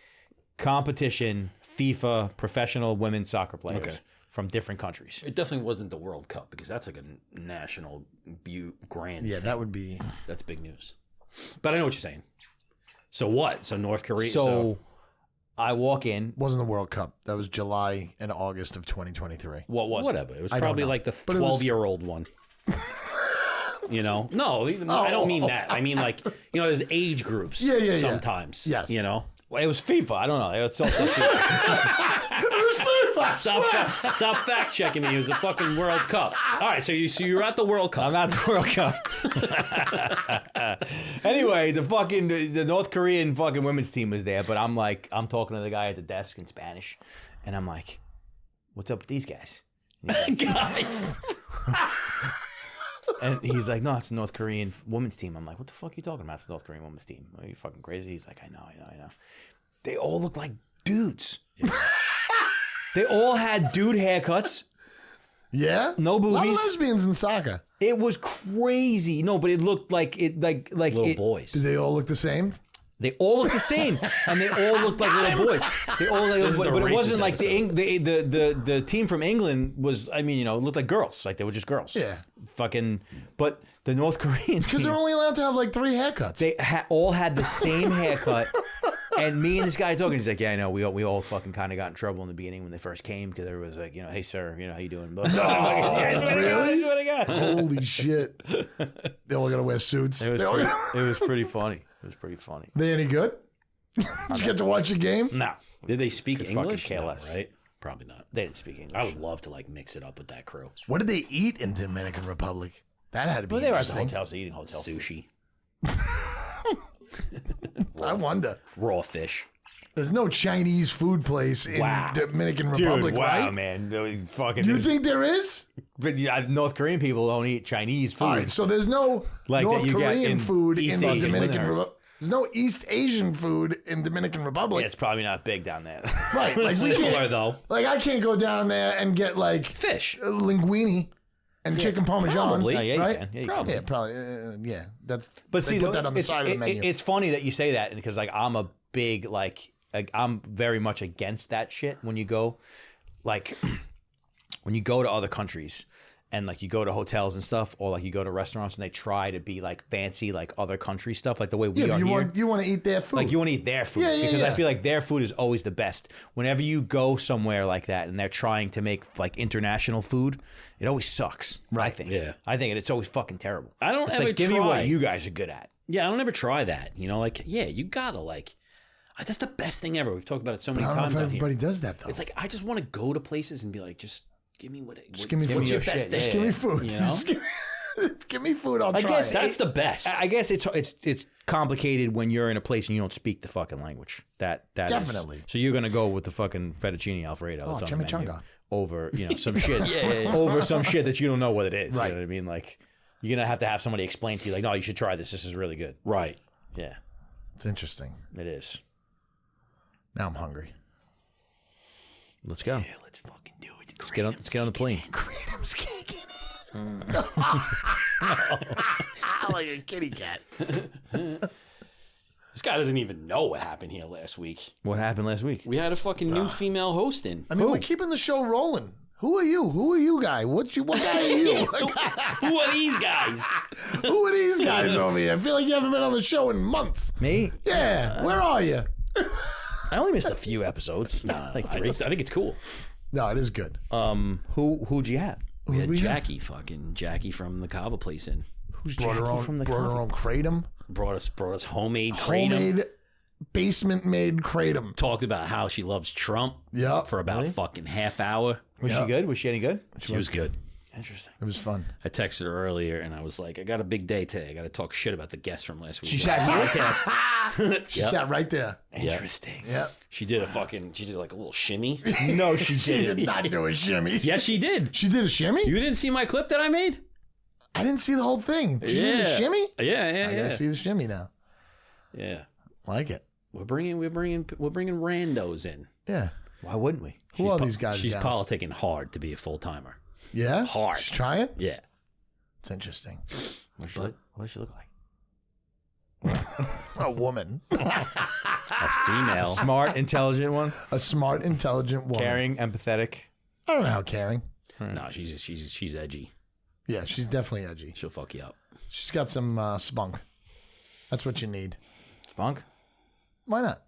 competition, FIFA professional women's soccer players from different countries. It definitely wasn't the World Cup because that's like a national grand Yeah, thing. that would be. That's big news. But I know what you're saying. So what? So North Korea. So I walk in. Wasn't the World Cup. That was July and August of 2023. What was it? Whatever. It was I don't probably know. like the But it was- 12-year-old one. No, I don't mean that. I mean like, there's age groups Yeah. sometimes. Yes. Well, it was FIFA. I don't know. It was also Stop fact checking me. It was a fucking World Cup. All right, so you're at the World Cup. I'm at the World Cup. Anyway, the North Korean fucking women's team was there, but I'm talking to the guy at the desk in Spanish, and I'm like, "What's up with these guys?" Guys. And he's like, no, it's the North Korean women's team. I'm like, what the fuck are you talking about? It's the North Korean women's team. Are you fucking crazy? He's like, I know. They all look like dudes. Yeah. They all had dude haircuts. Yeah? No boobies. A lot of lesbians in soccer. It was crazy. No, but it looked like Little boys. Do they all look the same? They all look the same, and they all looked like little boys. They all like, This is the but it wasn't racist like the team from England was. I mean, it looked like girls. Like they were just girls. Yeah. Fucking. But the North Koreans, Because they're only allowed to have like 3 haircuts. they all had the same haircut. And me and this guy talking, he's like, yeah, I know. We all fucking kind of got in trouble in the beginning when they first came because everybody was like, hey sir, how you doing? No, really? really? Holy shit. They all gotta wear suits. It was pretty funny. It was pretty funny. They any good? Did you get to watch a game? No, Did they speak Could English? fucking care No, less. right? Probably not. they didn't speak English. I would love to mix it up with that crew. What did they eat in Dominican Republic? That had to be But they were at the interesting. hotels, eating hotel food. Sushi, I wonder. raw fish. There's no Chinese food place in Wow. Dominican Dude, Republic, wow, right? man. It was fucking. You think there is? But North Korean people don't eat Chinese food. All right, so there's no Like that North you get Korean in food East in the Asian Dominican Lyndhurst. Republic. There's no East Asian food in Dominican Republic. Yeah, it's probably not big down there. Right, like we Similar can't. though. Like I can't go down there and get like Fish. linguine and chicken parmesan. probably. Oh, yeah, you right? can. Yeah, you Probably. Yeah, probably. Yeah, that's. But they see, put that on the side of the menu. It's funny that you say that because like I'm a big like I'm very much against that shit when you go like when you go to other countries and like you go to hotels and stuff or like you go to restaurants and they try to be like fancy like other country stuff like the way we yeah, are but here. you want to eat their food. Like you want to eat their food Yeah, yeah, because I yeah. feel like their food is always the best. Whenever you go somewhere like that and they're trying to make like international food, it always sucks. I think. Yeah. I think it's always fucking terrible. I don't It's ever like give me try. what you guys are good at. Yeah, I don't ever try that. You gotta that's the best thing ever. We've talked about it so many I don't know times if on everybody here. does that though. It's like I just want to go to places and be like, just give me give me what's food. your Give me best your thing. shit. Give me food. You know? Just give me food. I'll try guess it. That's the best. I guess it's complicated when you're in a place and you don't speak the fucking language. That is- Definitely. so you're gonna go with the fucking fettuccine alfredo Oh, that's on the menu chimichanga. over some shit Yeah. over some shit that you don't know what it is. Right. You know what I mean? Like you're gonna have to have somebody explain to you like, no, you should try this. This is really good. Right. Yeah, It's interesting. it is. Now I'm hungry. Let's go. Yeah, let's fucking do it. Let's get on the plane. Kratom's kicking it. Like a kitty cat. This guy doesn't even know what happened here last week. What happened last week? We had a fucking new female host in. I mean, we're keeping the show rolling. Who are you? Who are you, guy? What guy are you? Who are these guys? Who are these guys over here? I feel like you haven't been on the show in months. Me? Yeah, where are you? I only missed a few episodes. Like I 3. think it's cool. No, it is good. Who'd you have? We had we have? Jackie from the Kava place in. Who's Brought her Jackie own, from the brought her cover? own kratom. Brought us homemade kratom. Homemade, basement-made kratom. Talked about how she loves Trump Yep. for about fucking half hour. Was she good? Was she any good? She was good. Interesting. It was fun. I texted her earlier and I was like, I got a big day today. I got to talk shit about the guest from last week. She sat here? Podcast. She sat right there. Interesting. Yep. She did like a little shimmy. No, she She didn't. did not do a shimmy. Yes, she did. She did a shimmy? You didn't see my clip that I made? I didn't see the whole thing. She did a Yeah. shimmy? Yeah, I gotta see the shimmy now. Yeah. Like it. We're bringing randos in. Yeah. Why wouldn't we? Who are these guys? She's gals? politicking hard to be a full timer. Yeah? Hard. She's trying? Yeah. It's interesting. What does she look like? A woman. A female. Smart, intelligent one. A smart, intelligent woman. Caring, empathetic. I don't know how caring. No, she's edgy. Yeah, she's definitely edgy. She'll fuck you up. She's got some spunk. That's what you need. Spunk? Why not?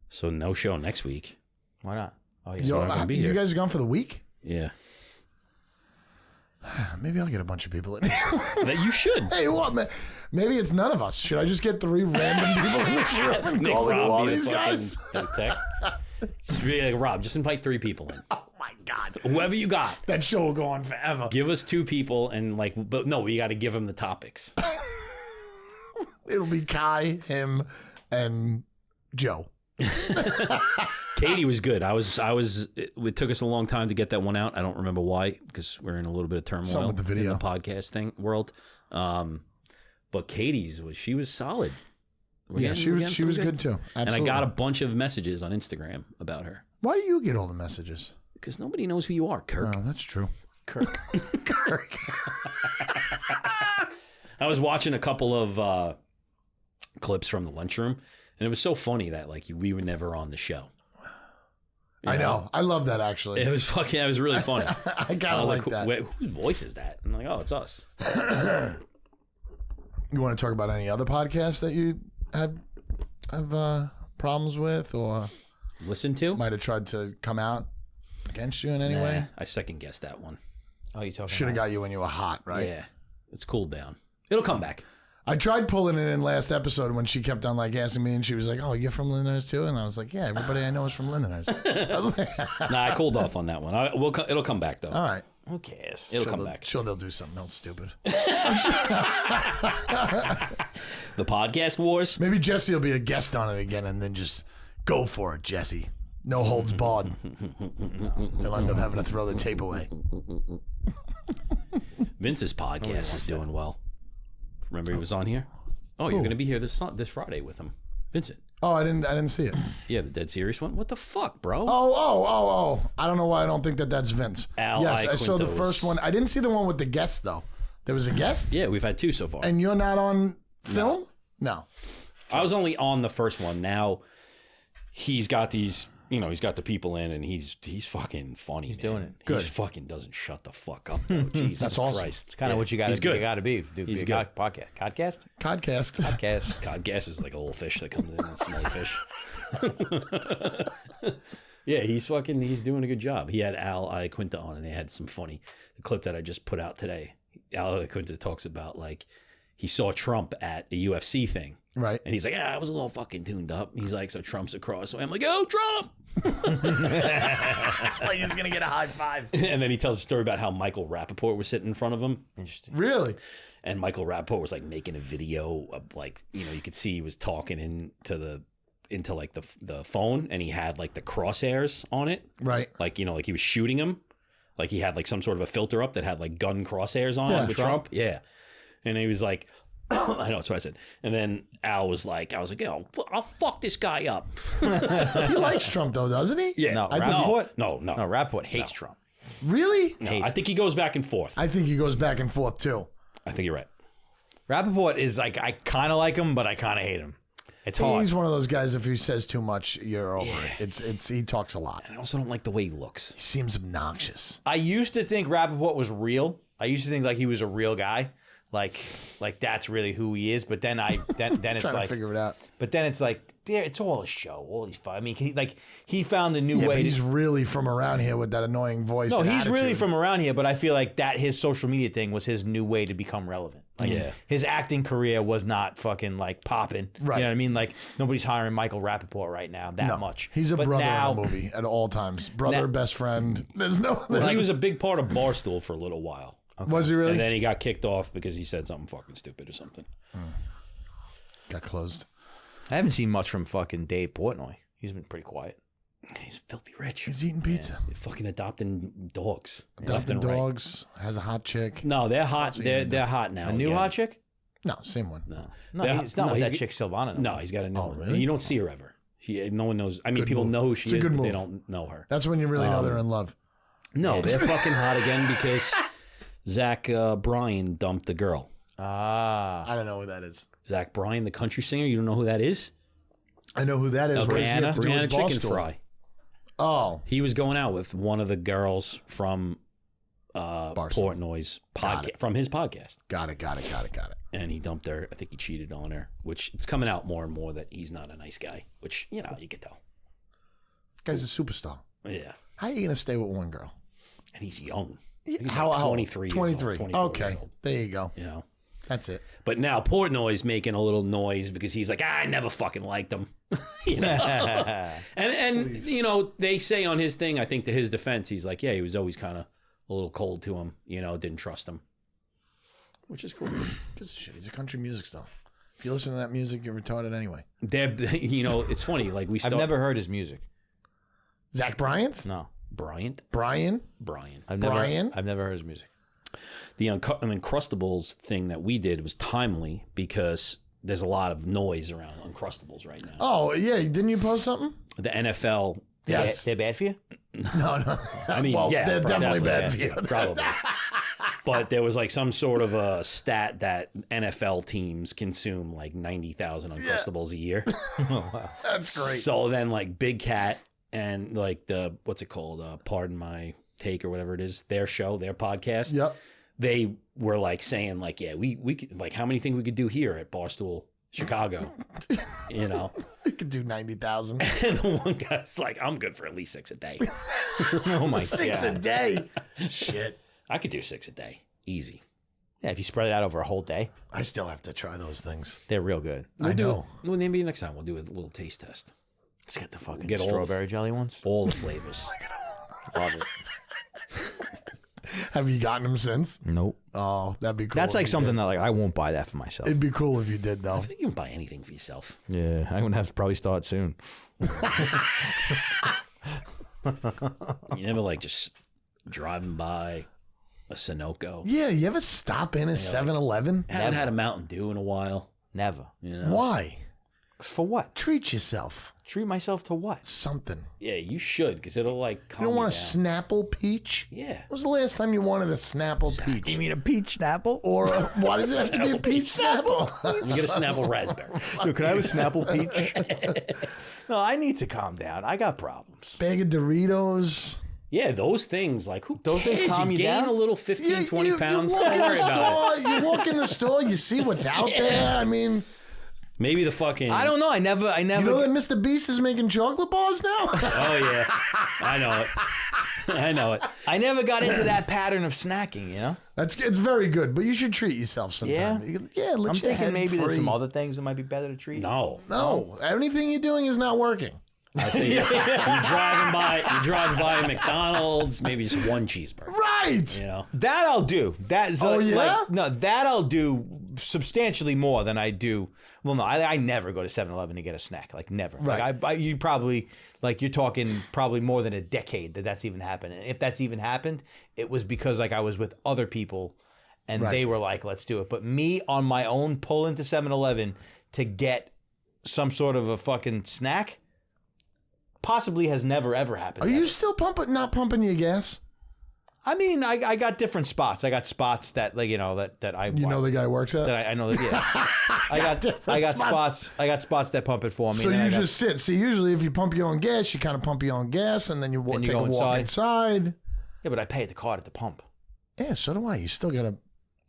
So no show next week. Why not? Oh, yeah. Yo, not gonna be you here. guys gone for the week? Yeah. Maybe I'll get a bunch of people in. That you should. Hey, what, man? Maybe it's none of us. Should I just get 3 random people in this room and Nick call it Rob all be the these fucking- guys? the tech. Just be like, Rob, just invite 3 people in. Oh my God. Whoever you got. That show will go on forever. Give us 2 people and but no, we got to give them the topics. It'll be Kai, him, and Joe. Katie was good. It took us a long time to get that one out. I don't remember why, because we're in a little bit of turmoil Something with the video. in the podcast world. But Katie's she was solid. She was good too. Absolutely. And I got a bunch of messages on Instagram about her. Why do you get all the messages? Because nobody knows who you are, Kirk. Oh, that's true. Kirk. Kirk. I was watching a couple of clips from the lunchroom, and it was so funny that we were never on the show. I know. I love that, actually. It was really funny. I kind of like that. Wait, whose voice is that? I'm like, oh, it's us. You want to talk about any other podcasts that you have problems with, or listen to? might have tried to come out against you in any way? I second guessed that one. Oh, you talking? Should have got you when you were hot, right? Yeah, it's cooled down. It'll come back. I tried pulling it in last episode when she kept on asking me, and she was like, "Oh, you're from Lindenhurst too?" And I was like, "Yeah, everybody I know is from Lindenhurst." Nah, I cooled off on that one. It'll come back though. All right. Who cares? It'll come back. Sure, they'll do something else stupid. The podcast wars. Maybe Jesse will be a guest on it again, and then just go for it, Jesse. No holds barred. They'll end up having to throw the tape away. Vince's podcast is doing well. Remember he was on here? Oh, you're going to be here this Friday with him. Vincent. Oh, I didn't see it. Yeah, the Dead Serious one. What the fuck, bro? Oh. I don't know why I don't think that's Vince. Yes, I saw the first one. I didn't see the one with the guest, though. There was a guest? Yeah, we've had 2 so far. And you're not on film? No. I was only on the first one. Now he's got these, he's got the people in, and he's fucking funny. He's doing it. Good. He fucking doesn't shut the fuck up, though. Jesus That's awesome. Christ. It's kind of what you got to He's be. good. You got to be. He's a good. Podcast. Podcast? Podcast. Podcast. Codgas is like a little fish that comes in, a small fish. Yeah, he's doing a good job. He had Al Iaquinta on, and they had some funny. The clip that I just put out today, Al Iaquinta talks about he saw Trump at a UFC thing. Right. And he's like, I was a little fucking tuned up. He's like, so Trump's across. So I'm like, oh, Trump! Like he's going to get a high five. And then he tells a story about how Michael Rappaport was sitting in front of him. Interesting. Really? And Michael Rappaport was making a video of you could see he was talking into the phone, and he had the crosshairs on it. Right. He was shooting him. He had some sort of a filter up that had gun crosshairs on it with Trump. Yeah. And he was like, I know, that's what I said. And then Al was like, yo, I'll fuck this guy up. He likes Trump, though, doesn't he? Yeah. No, I think Rappaport? No. No, Rappaport hates Trump. Really? No, I think he goes back and forth. I think he goes back and forth, too. I think you're right. Rappaport is I kind of like him, but I kind of hate him. It's hard. He's one of those guys, if he says too much, you're over it. He talks a lot. And I also don't like the way he looks. He seems obnoxious. I used to think Rappaport was real. I used to think he was a real guy. Like that's really who he is. But then it's Trying to figure it out. But then it's it's all a show. All these fun. I mean, he found a new Yeah, way. but he's really from around here with that annoying voice. No, and he's really attitude. from around here. But I feel that his social media thing was his new way to become relevant. His acting career was not fucking popping. Right. You know what I mean? Nobody's hiring Michael Rappaport right now that much. He's a but brother now, in a movie at all times. Brother, best friend. There's no. He was a big part of Barstool for a little while. Okay. Was he really? And then he got kicked off because he said something fucking stupid or something. Got closed. I haven't seen much from fucking Dave Portnoy. He's been pretty quiet. He's filthy rich. He's eating pizza. He's fucking adopting dogs. left Adopting and right. dogs. Has a hot chick. No, they're hot. They're hot now. A new again. hot chick? No, same one. No, No, They're- he's not with that he's- chick Silvana. No, he's got a new one. really? You don't see her ever. No one knows. I mean, people move. know who she It's a is, good but they move. don't know her. That's when you really know they're in love. No, they're fucking hot again because Zach Bryan dumped the girl. Ah. I don't know who that is. Zach Bryan, the country singer. You don't know who that is? I know who that is. What does he have to do Brianna with Chicken Barstool? Fry. Oh, He was going out with one of the girls from Portnoy's podcast, from his podcast. got it. And he dumped her. I think he cheated on her, which it's coming out more and more that he's not a nice guy, which, you could tell. Guy's a superstar. Yeah. How are you going to stay with one girl? And he's young. Yeah, He's how 23 years old, 23. 24 Okay. years old. There you go. You know? That's it. But now Portnoy's making a little noise because he's like, I never fucking liked him. And they say on his thing, I think to his defense, he's like, yeah, he was always kind of a little cold to him, didn't trust him. Which is cool. Just shit. He's a country music star. If you listen to that music, you're retarded anyway. You know, it's funny. Like I've never heard his music. Zach Bryant's? No. Brian? I've never heard his music. The Uncrustables thing that we did was timely because there's a lot of noise around Uncrustables right now. Oh, yeah. Didn't you post something? The NFL. Yes. They're bad for you? No. I mean, well, yeah. they're definitely bad for you. Probably. But there was like some sort of a stat that NFL teams consume like 90,000 Uncrustables a year. Oh, wow. That's great. So then like Big Cat and like what's it called? Pardon My Take or whatever it is, their show, their podcast. Yep. They were like saying like, yeah, we could, like, how many think we could do here at Barstool Chicago? You know, You could do 90,000. and the one guy's like, I'm good for at least 6 a day. Oh my 6 a God. day. Shit. I could do 6 a day, easy. Yeah, if you spread it out over a whole day, I still have to try those things. they're real good. I know. Well, maybe next time we'll do a little taste test. Just get the fucking Get all strawberry jelly ones. All the flavors. Love it. Have you gotten them since? Nope. Oh, that'd be cool. That's if like you something did. that like I won't buy that for myself. It'd be cool if you did, though. I think you can buy anything for yourself. Yeah, I'm gonna have to probably start soon. You never like just driving by a Sunoco. Yeah, you ever stop in a 7-Eleven? Haven't had a Mountain Dew in a while. Never. You know? Why? For what? Treat yourself. Treat myself to what? Something. Yeah, you should, because it'll like calm You don't want a down. Snapple peach? Yeah. When was the last time you wanted a Snapple peach? mean a peach Snapple? Or why does it have to be a peach Snapple? Let me get a Snapple raspberry. Yo, can I have a Snapple peach? No, I need to calm down. I got problems. Bag of Doritos. Yeah, those things, like, who Those cares? things calm you gain down? a little 15, 20 pounds. You Don't walk, in worry the about it. store, you walk in the store, you see what's out there. I mean, Maybe the fucking... I don't know. I never. you know that Mr. Beast is making chocolate bars now? Oh, yeah. I know it. I know it. I never got into that pattern of snacking. You know. It's very good, but you should treat yourself sometime. Yeah? Yeah, let I'm your thinking head maybe there's free. some other things that might be better to treat. No. No, anything you're doing is not working. I say you're driving by a McDonald's, maybe just one cheeseburger. Right. You know? That I'll do. That yeah? no, that I'll do substantially more than I do. Well, no, I never go to 7-Eleven to get a snack. Like never. Right. Like you probably like you're talking probably more than a decade that's even happened. And if that's even happened, it was because like I was with other people and Right. they were like, let's do it. But me on my own pull into 7-Eleven to get some sort of a fucking snack possibly has never ever happened. Are you ever. still not pumping your gas? I mean, I got different spots. I got spots that like that I You know the guy works at? that I know that yeah. I got spots. I got spots that pump it for me. So and then you I got- just sit. See, usually if you pump your own gas, you kind of pump your own gas, and then you Then you take go a walk inside. yeah, but I pay at the card at the pump. Yeah, so do I. You still gotta.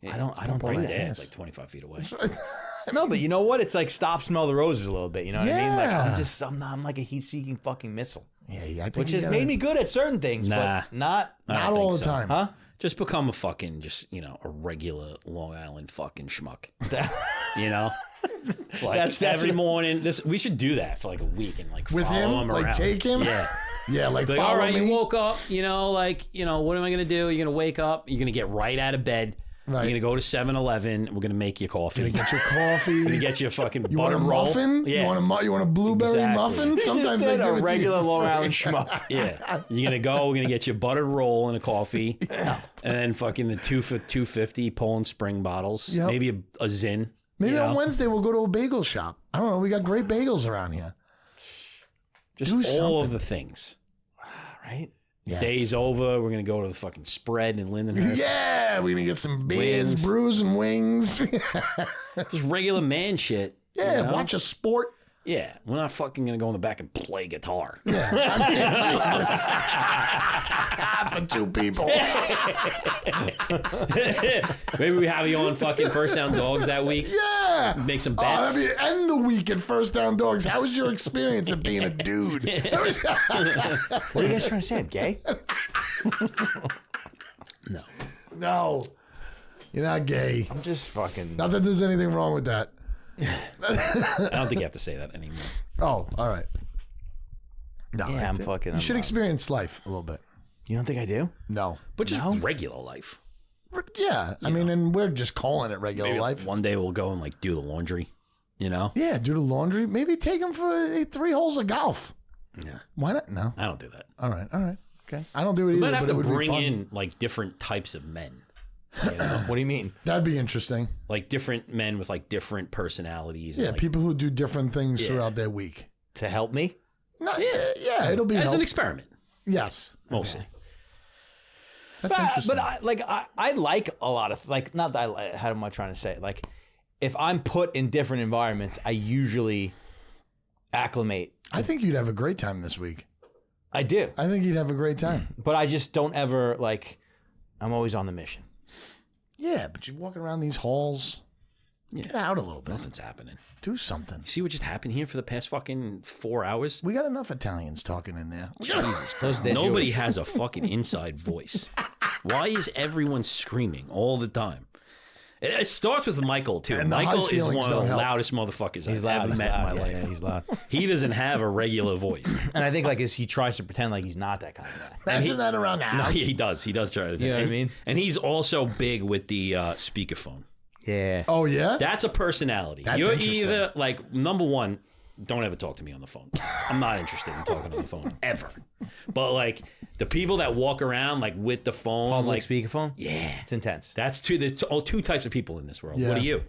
I don't all bring that that. Yeah, gas. it's like 25 feet away. No, but you know what? It's like stop, smell the roses a little bit. You know what I mean? Like Yeah. I'm like a heat-seeking fucking missile, Yeah, I think which you has gotta- made me good at certain things, Nah. but not. I don't not all think the so. time. Huh? Just become a fucking, a regular Long Island fucking schmuck. You know? Like That's every morning. We should do that for like a week and like With follow him, him like around. take him. Yeah. Yeah, like Like, follow all right, me. you woke up, what am I going to do? You're going to wake up. You're going to get right out of bed. Right. You're going to go to 7-Eleven. We're going to make you coffee. Gonna get your coffee. We're going to get you a fucking You want butter a roll. muffin? Yeah. You want a blueberry Exactly. muffin? You just Sometimes said they a give it to regular you. Long Island schmuck. Yeah. You're going to go. We're going to get you a buttered roll and a coffee. And then fucking the 2 for $2.50 Poland Spring bottles. Yep. Maybe a Zin. Maybe you know? on Wednesday we'll go to a bagel shop. I don't know. We got great bagels around here. Just do all something. of the things. Right? Yes. Day's over. We're going to go to the fucking spread in Lindenhurst. Yeah, we're gonna get some beers, Wings. brews, and wings. Just regular man shit. Yeah, you know? watch a sport. Yeah. We're not fucking going to go in the back and play guitar. Yeah, I mean, Jesus. For two people. Maybe we have you on fucking First Down Dogs that week. Yeah. Make some I bets. mean, end the week at First Down Dogs. How was your experience of being a dude? What are you guys trying to say? I'm gay? No. No, you're not gay. I'm just fucking. Not that there's anything wrong with that. I don't think you have to say that anymore. Oh, all right. No, Yeah, I'm fucking. You should experience life a little bit. You don't think I do? No. But just regular life. Yeah, I mean, and we're just calling it regular Maybe life. one day we'll go and like do the laundry. You know? Yeah, do the laundry. Maybe take him for 3 holes of golf. Yeah. Why not? No. I don't do that. All right. Okay. I don't do it We either. might have but to it would be bring fun. in like different types of men. You know? What do you mean? That'd be interesting. Like different men with like different personalities. Yeah, and, like, people who do different things throughout their week. To help me? No, yeah, it'll be as help. an experiment, Yes. mostly. That's interesting. But I like a lot of, like, not that how am I trying to say it? Like, if I'm put in different environments, I usually acclimate. I think you'd have a great time this week. I do. I think you'd have a great time. But I just don't ever, like, I'm always on the mission. Yeah, but you're walking around these halls. Yeah. Get out a little bit. Nothing's happening. Do something. You see what just happened here for the past fucking 4 hours? We got enough Italians talking in there. Jesus Those Christ. Nobody Jewish. has a fucking inside voice. Why is everyone screaming all the time? It starts with Michael, too. And the high Michael is ceilings one of don't the help. loudest motherfuckers He's I've loud. ever He's met loud. in my life. Yeah, he's loud. He doesn't have a regular voice. And I think, like, he tries to pretend like he's not that kind of guy. Imagine that around the No, house. he does. He does try to. You know what I mean? And he's also big with the speakerphone. Yeah. Oh, yeah? That's a personality. That's You're interesting. either, like, number one, don't ever talk to me on the phone. I'm not interested in talking on the phone, ever. But, like, the people that walk around, like, with the phone. Public like, speakerphone? yeah. It's intense. There's two types of people in this world. Yeah. What are you?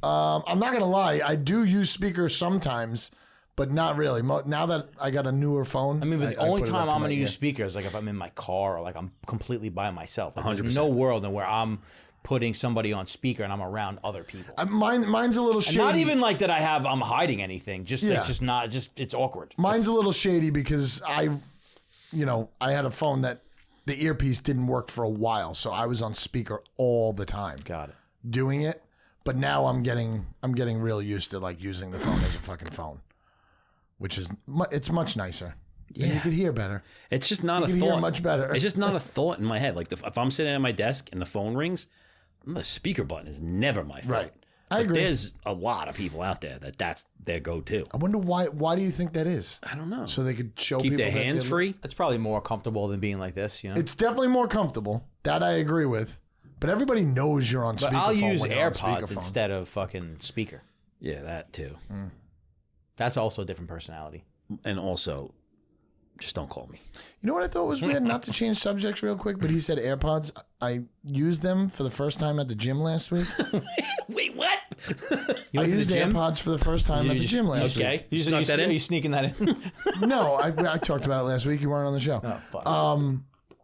I'm not going to lie. I do use speakers sometimes, but not really. Now that I got a newer phone. I mean, but the I only put it up time to I'm my going to ear. use speakers, like, if I'm in my car or, like, I'm completely by myself. Like, there's 100%. no world in where I'm putting somebody on speaker and I'm around other people. Mine's a little And shady. not even like that I'm hiding anything. Just Yeah. it's just not it's awkward. Mine's a little shady because I had a phone that the earpiece didn't work for a while, so I was on speaker all the time Got it. doing it. But now I'm getting real used to like using the phone as a fucking phone, which is it's much nicer. Yeah, you could hear better. It's just not a You can hear thought. much better. It's just not a thought in my head. Like, if I'm sitting at my desk and the phone rings, the speaker button is never my thought. Right. I But agree. There's a lot of people out there that's their go-to. I wonder why. Why do you think that is? I don't know. So they could show Keep people their that hands they're free. It's probably more comfortable than being like this, you know. It's definitely more comfortable. That I agree with. But everybody knows you're on But speakerphone. I'll use when you're on AirPods speakerphone. instead of fucking speaker. Yeah, that too. That's also a different personality. And also, just don't call me. You know what I thought was weird? Not to change subjects real quick, but he said AirPods. I used them for the first time at the gym last week. Wait, what? You I went to the used gym? AirPods for the first time at the gym last week. Okay. You Snuck just, that in? Are you sneaking that in? No, I talked about it last week. You weren't on the show. Oh, fuck.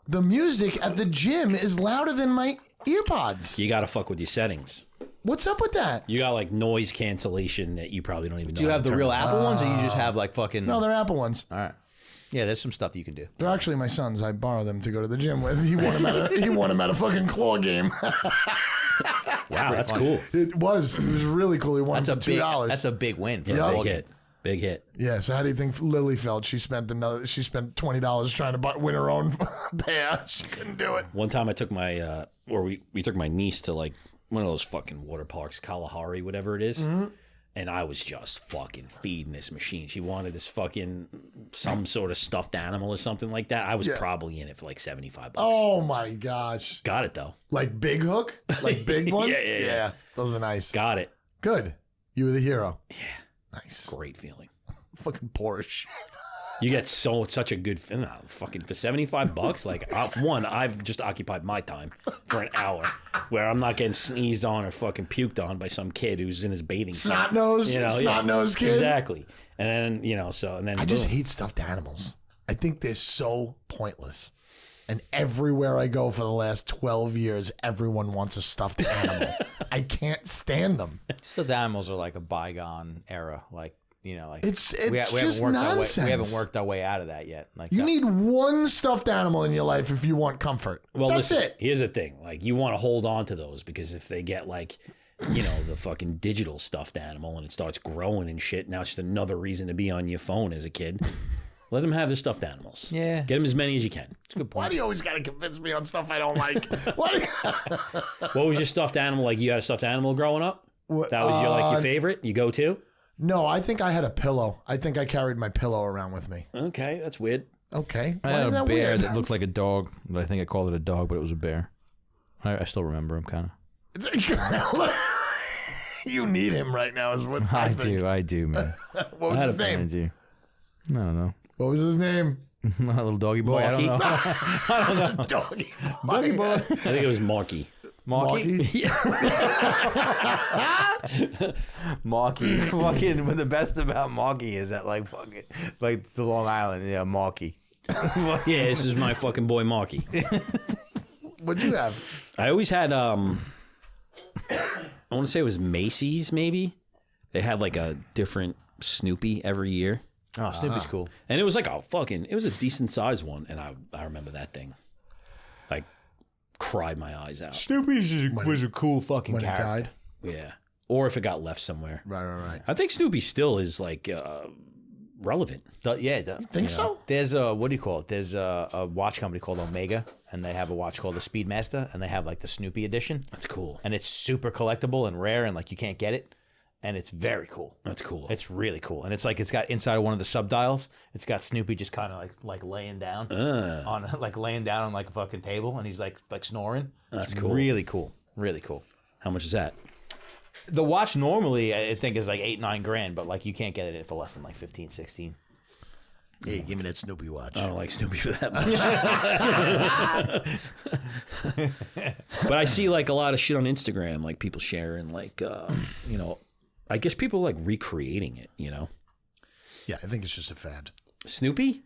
The music at the gym is louder than my earpods. You got to fuck with your settings. What's up with that? You got like noise cancellation that you probably don't even know. Do you how have to the turn real on. Apple ones, or you just have like fucking? No, they're Apple ones. All right. Yeah, there's some stuff that you can do. They're actually my son's. I borrow them to go to the gym with. He won him at a fucking claw game. Wow, that's funny. cool. It was really cool. He won That's it a for big. $2. That's a big win. For Yeah, the big ball game. hit. Big hit. Yeah. So how do you think Lily felt? She spent $20 trying to win her own pair. She couldn't do it. One time I took my, we took my niece to like one of those fucking water parks, Kalahari, whatever it is. And I was just fucking feeding this machine. She wanted this fucking, some sort of stuffed animal or something like that. I was probably in it for like $75. Oh my gosh! Got it though. Like big hook, like big one. Yeah. Those are nice. Got it. Good. You were the hero. Yeah. Nice. Great feeling. Fucking Porsche. You get such a good fucking for $75. Like I've just occupied my time for an hour where I'm not getting sneezed on or fucking puked on by some kid who's in his bathing suit. Snot nose. Snot nose kid. Exactly. And then and then I just boom. hate stuffed animals. I think they're so pointless. And everywhere I go for the last 12 years, everyone wants a stuffed animal. I can't stand them. Stuffed animals are like a bygone era. Like, you know, like It's we just haven't worked nonsense. we haven't worked our way out of that yet. Like You that- need one stuffed animal in your life if you want comfort. Well, That's listen, it. here's the thing. Like, you want to hold on to those because if they get like, the fucking digital stuffed animal and it starts growing and shit, now it's just another reason to be on your phone as a kid. Let them have their stuffed animals. Yeah. Get them as many as you can. It's a good Why point. do you always got to convince me on stuff I don't like? Why do you... What was your stuffed animal? Like, you had a stuffed animal growing up? That was your favorite? You go to? No, I think I had a pillow. I think I carried my pillow around with me. Okay, that's weird. Okay. I Why had is a that bear weird? that looked like a dog, but I think I called it a dog, but it was a bear. I still remember him kind of. You need him right now, is what I think. I do, man. What was his I name? do. I don't know. What was his name? My little doggy boy. Marky? I don't know. Doggy. Doggy boy. I think it was Marky. Marky. Marky. Fucking. But the best about Marky is that like the Long Island. Yeah, Marky. Yeah, this is my fucking boy Marky. What'd you have? I always had I want to say it was Macy's maybe. They had like a different Snoopy every year. Oh, Snoopy's cool. And it was like it was a decent sized one, and I remember that thing. Like cried my eyes out. Snoopy was a cool fucking When he character. died? Yeah. Or if it got left somewhere. Right. I think Snoopy still is like relevant. Think so? There's a what do you call it? There's a watch company called Omega, and they have a watch called the Speedmaster, and they have like the Snoopy edition, That's cool. and it's super collectible and rare, and like you can't get it, and it's very cool. That's cool. It's really cool, and it's like it's got inside of one of the subdials. It's got Snoopy just kind of like laying down on like a fucking table, and he's like snoring. That's It's cool. Really cool. Really cool. How much is that? The watch normally I think is like $8-9 grand, but like you can't get it for less than like 15, 16. Hey, give me that Snoopy watch. I don't like Snoopy for that much. But I see like a lot of shit on Instagram, like people sharing, like I guess people like recreating it. Yeah, I think it's just a fad. Snoopy.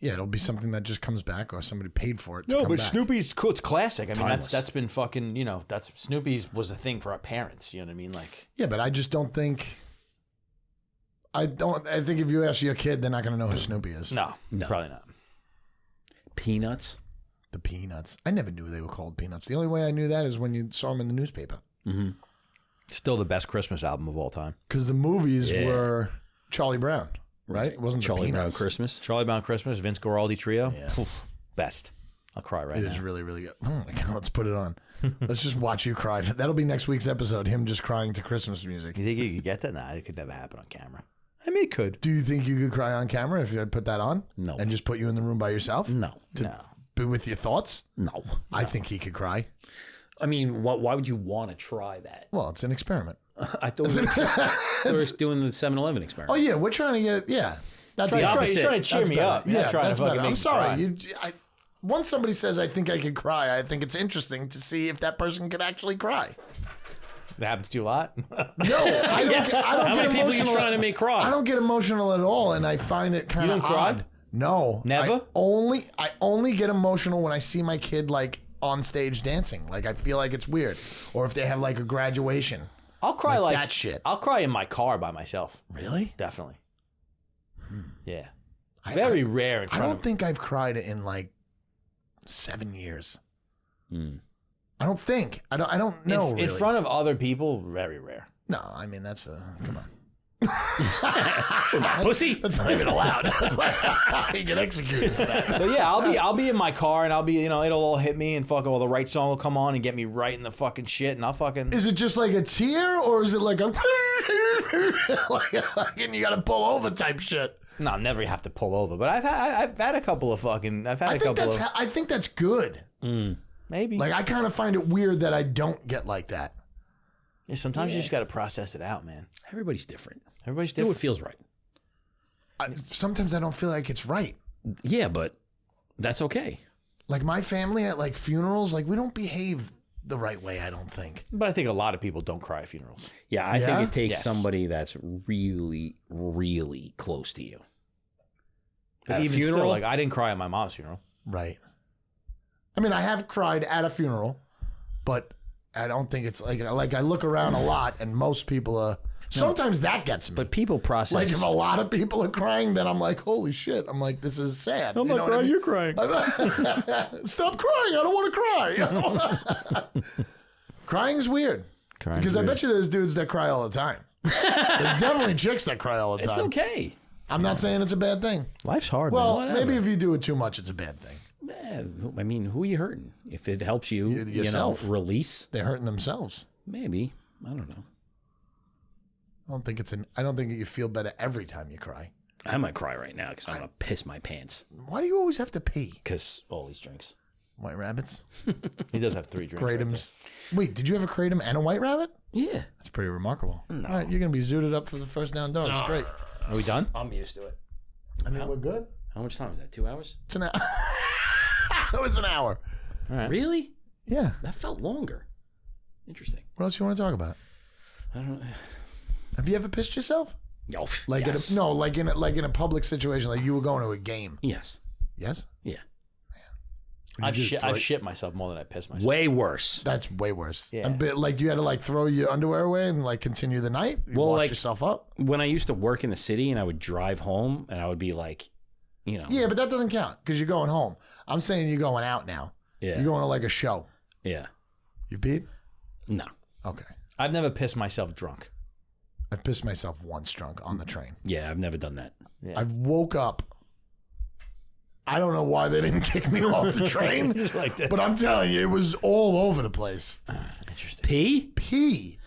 Yeah, it'll be something that just comes back, or somebody paid for it. To No, come but back. Snoopy's cool. It's classic. I mean, Timeless. that's been fucking. That's Snoopy's was a thing for our parents. You know what I mean? Like, Yeah, but I just don't think. I think if you ask your kid, they're not going to know who Snoopy is. no, probably not. Peanuts. The Peanuts. I never knew they were called Peanuts. The only way I knew that is when you saw them in the newspaper. Still the best Christmas album of all time. Because the movies were Charlie Brown, right? It wasn't Charlie the Brown Peanuts. Christmas. Charlie Brown Christmas, Vince Guaraldi trio. Yeah. Oof, best. I'll cry right It now. is really, really good. Oh my God, let's put it on. Let's just watch you cry. That'll be next week's episode, him just crying to Christmas music. You think you could get that? Nah, it could never happen on camera. I mean, it could. Do you think you could cry on camera if I put that on? No. And just put you in the room by yourself? No. No. Be with your thoughts? No. I think he could cry. I mean, why would you want to try that? Well, it's an experiment. I thought we were doing the 7-Eleven experiment. Oh, yeah, we're trying to get, yeah. That's He's the trying- opposite. he's trying to cheer That's me better. up. You're not Yeah, trying to that's fucking better. make I'm me sorry. cry. Once somebody says, I think I could cry, I think it's interesting to see if that person could actually cry. That happens to you a lot. No, I don't get How many people are you emotional. trying to make cry? I don't get emotional at all, and I find it kind of You don't cry? odd. No, Never? I only get emotional when I see my kid like on stage dancing. Like I feel like it's weird, or if they have like a graduation. I'll cry like that shit. I'll cry in my car by myself. Really? Definitely. Yeah. Very rare in I front don't of think I've cried in like 7 years. Hmm. I don't think. I don't know. in front of other people, very rare. No, I mean that's come on. Pussy. That's not even allowed. That's like, you get executed for that. But yeah, I'll be in my car and I'll be, it'll all hit me and fucking the right song will come on and get me right in the fucking shit and I'll fucking. Is it just like a tear, or is it like a like and you got to pull over type shit? No, never have to pull over. But I've had a couple of fucking. I've had I a think couple that's of. I think that's good. Maybe. Like I kind of find it weird that I don't get like that. Yeah, sometimes you just got to process it out, man. Everybody's different. Everybody's Do what different. feels right. Sometimes I don't feel like it's right. Yeah, but that's okay. Like my family at like funerals, like we don't behave the right way. I don't think. But I think a lot of people don't cry at funerals. Yeah, I Yeah? think it takes Yes. somebody that's really, really close to you. But At a even funeral? still, like I didn't cry at my mom's funeral. Right. I mean, I have cried at a funeral, but I don't think it's like I look around a lot and most people are. Sometimes that gets me. But people process. Like if a lot of people are crying, then I'm like, holy shit! I'm like, this is sad. I'm You not know what I crying. mean? You're crying. Stop crying! I don't want to cry. Crying's weird Crying's because I weird. bet you there's dudes that cry all the time. There's definitely chicks that cry all the time. It's okay. I'm not saying it's a bad thing. Life's hard. Well, man. maybe if you do it too much, it's a bad thing. I mean, who are you hurting? If it helps you, Yourself. release, They're hurting themselves. maybe. I don't know. I don't think I don't think you feel better every time you cry. I might cry right now because I'm gonna piss my pants Why do you always have to pee? because all these drinks. White rabbits. He does have 3 drinks. Kratom's. Wait, did you have a kratom and a white rabbit? Yeah. That's pretty remarkable. No. All right, you're gonna be zooted up for the first down dogs. Great. Are we done? I'm used to it. I mean, we're good. How much time is that? 2 hours? It's an hour. It was an hour. All right. Really? Yeah. That felt longer. Interesting. What else you want to talk about? I don't know. Have you ever pissed yourself? Oh, Like yes. like in a public situation, like you were going to a game. Yes. Yes. Yeah. I've shit myself more than I piss myself. Way worse. That's way worse. Yeah. A bit like you had to like throw your underwear away and like continue the night. You Well, wash like- yourself up. When I used to work in the city and I would drive home and I would be like, you know. Yeah, but that doesn't count because you're going home. I'm saying you're going out now. Yeah. You're going to like a show. Yeah. You peed? No. Okay. I've never pissed myself drunk. I've pissed myself once drunk on the train. Yeah, I've never done that. Yeah. I've woke up. I don't know why they didn't kick me off the train, He's like this. but I'm telling you, it was all over the place. Interesting. Pee? Pee.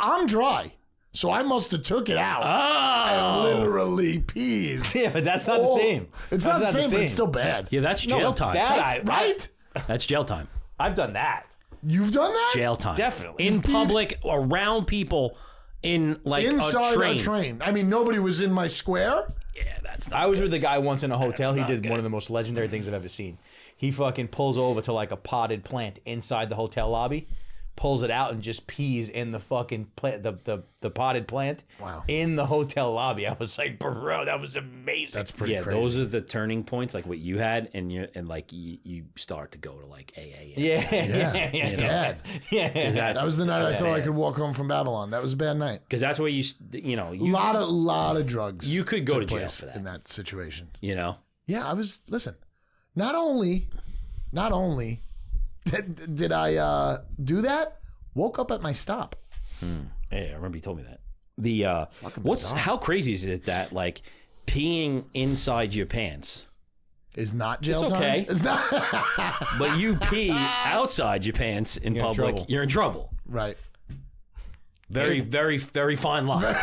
I'm dry, so I must have took it out Oh. and literally peed. Yeah, but that's not the same. It's That's not the same, but it's still bad. Yeah, that's No, jail but time. that Right? That's jail time. I've done that. You've done that? Jail time. Definitely. In public, around people, in like Inside a train. a train. I mean, nobody was in my square. Yeah, that's not I was good. with a guy once in a hotel. He not did good. one of the most legendary things I've ever seen. He fucking pulls over to like a potted plant inside the hotel lobby, pulls it out and just pees in the fucking plant, the potted plant. Wow. In the hotel lobby. I was like, bro, that was amazing. That's pretty Yeah, crazy. those are the turning points, like what you had, and you start to go to like AA. yeah, It's bad. yeah. That was the night I felt bad. I could walk home from Babylon. That was a bad night. Because that's where you Lot of drugs. You could go took to jail place for that. in that situation. you know. Yeah, listen. Not only did I do that, woke up at my stop. Yeah, I remember you told me that. The bizarre. how crazy is it that like peeing inside your pants, Is not jail It's time. okay. It's not but you pee outside your pants in You're in public, trouble. you're in trouble. right. Very, very, very fine line.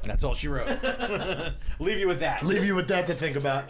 That's all she wrote. Leave you with that. Leave you with that to think about.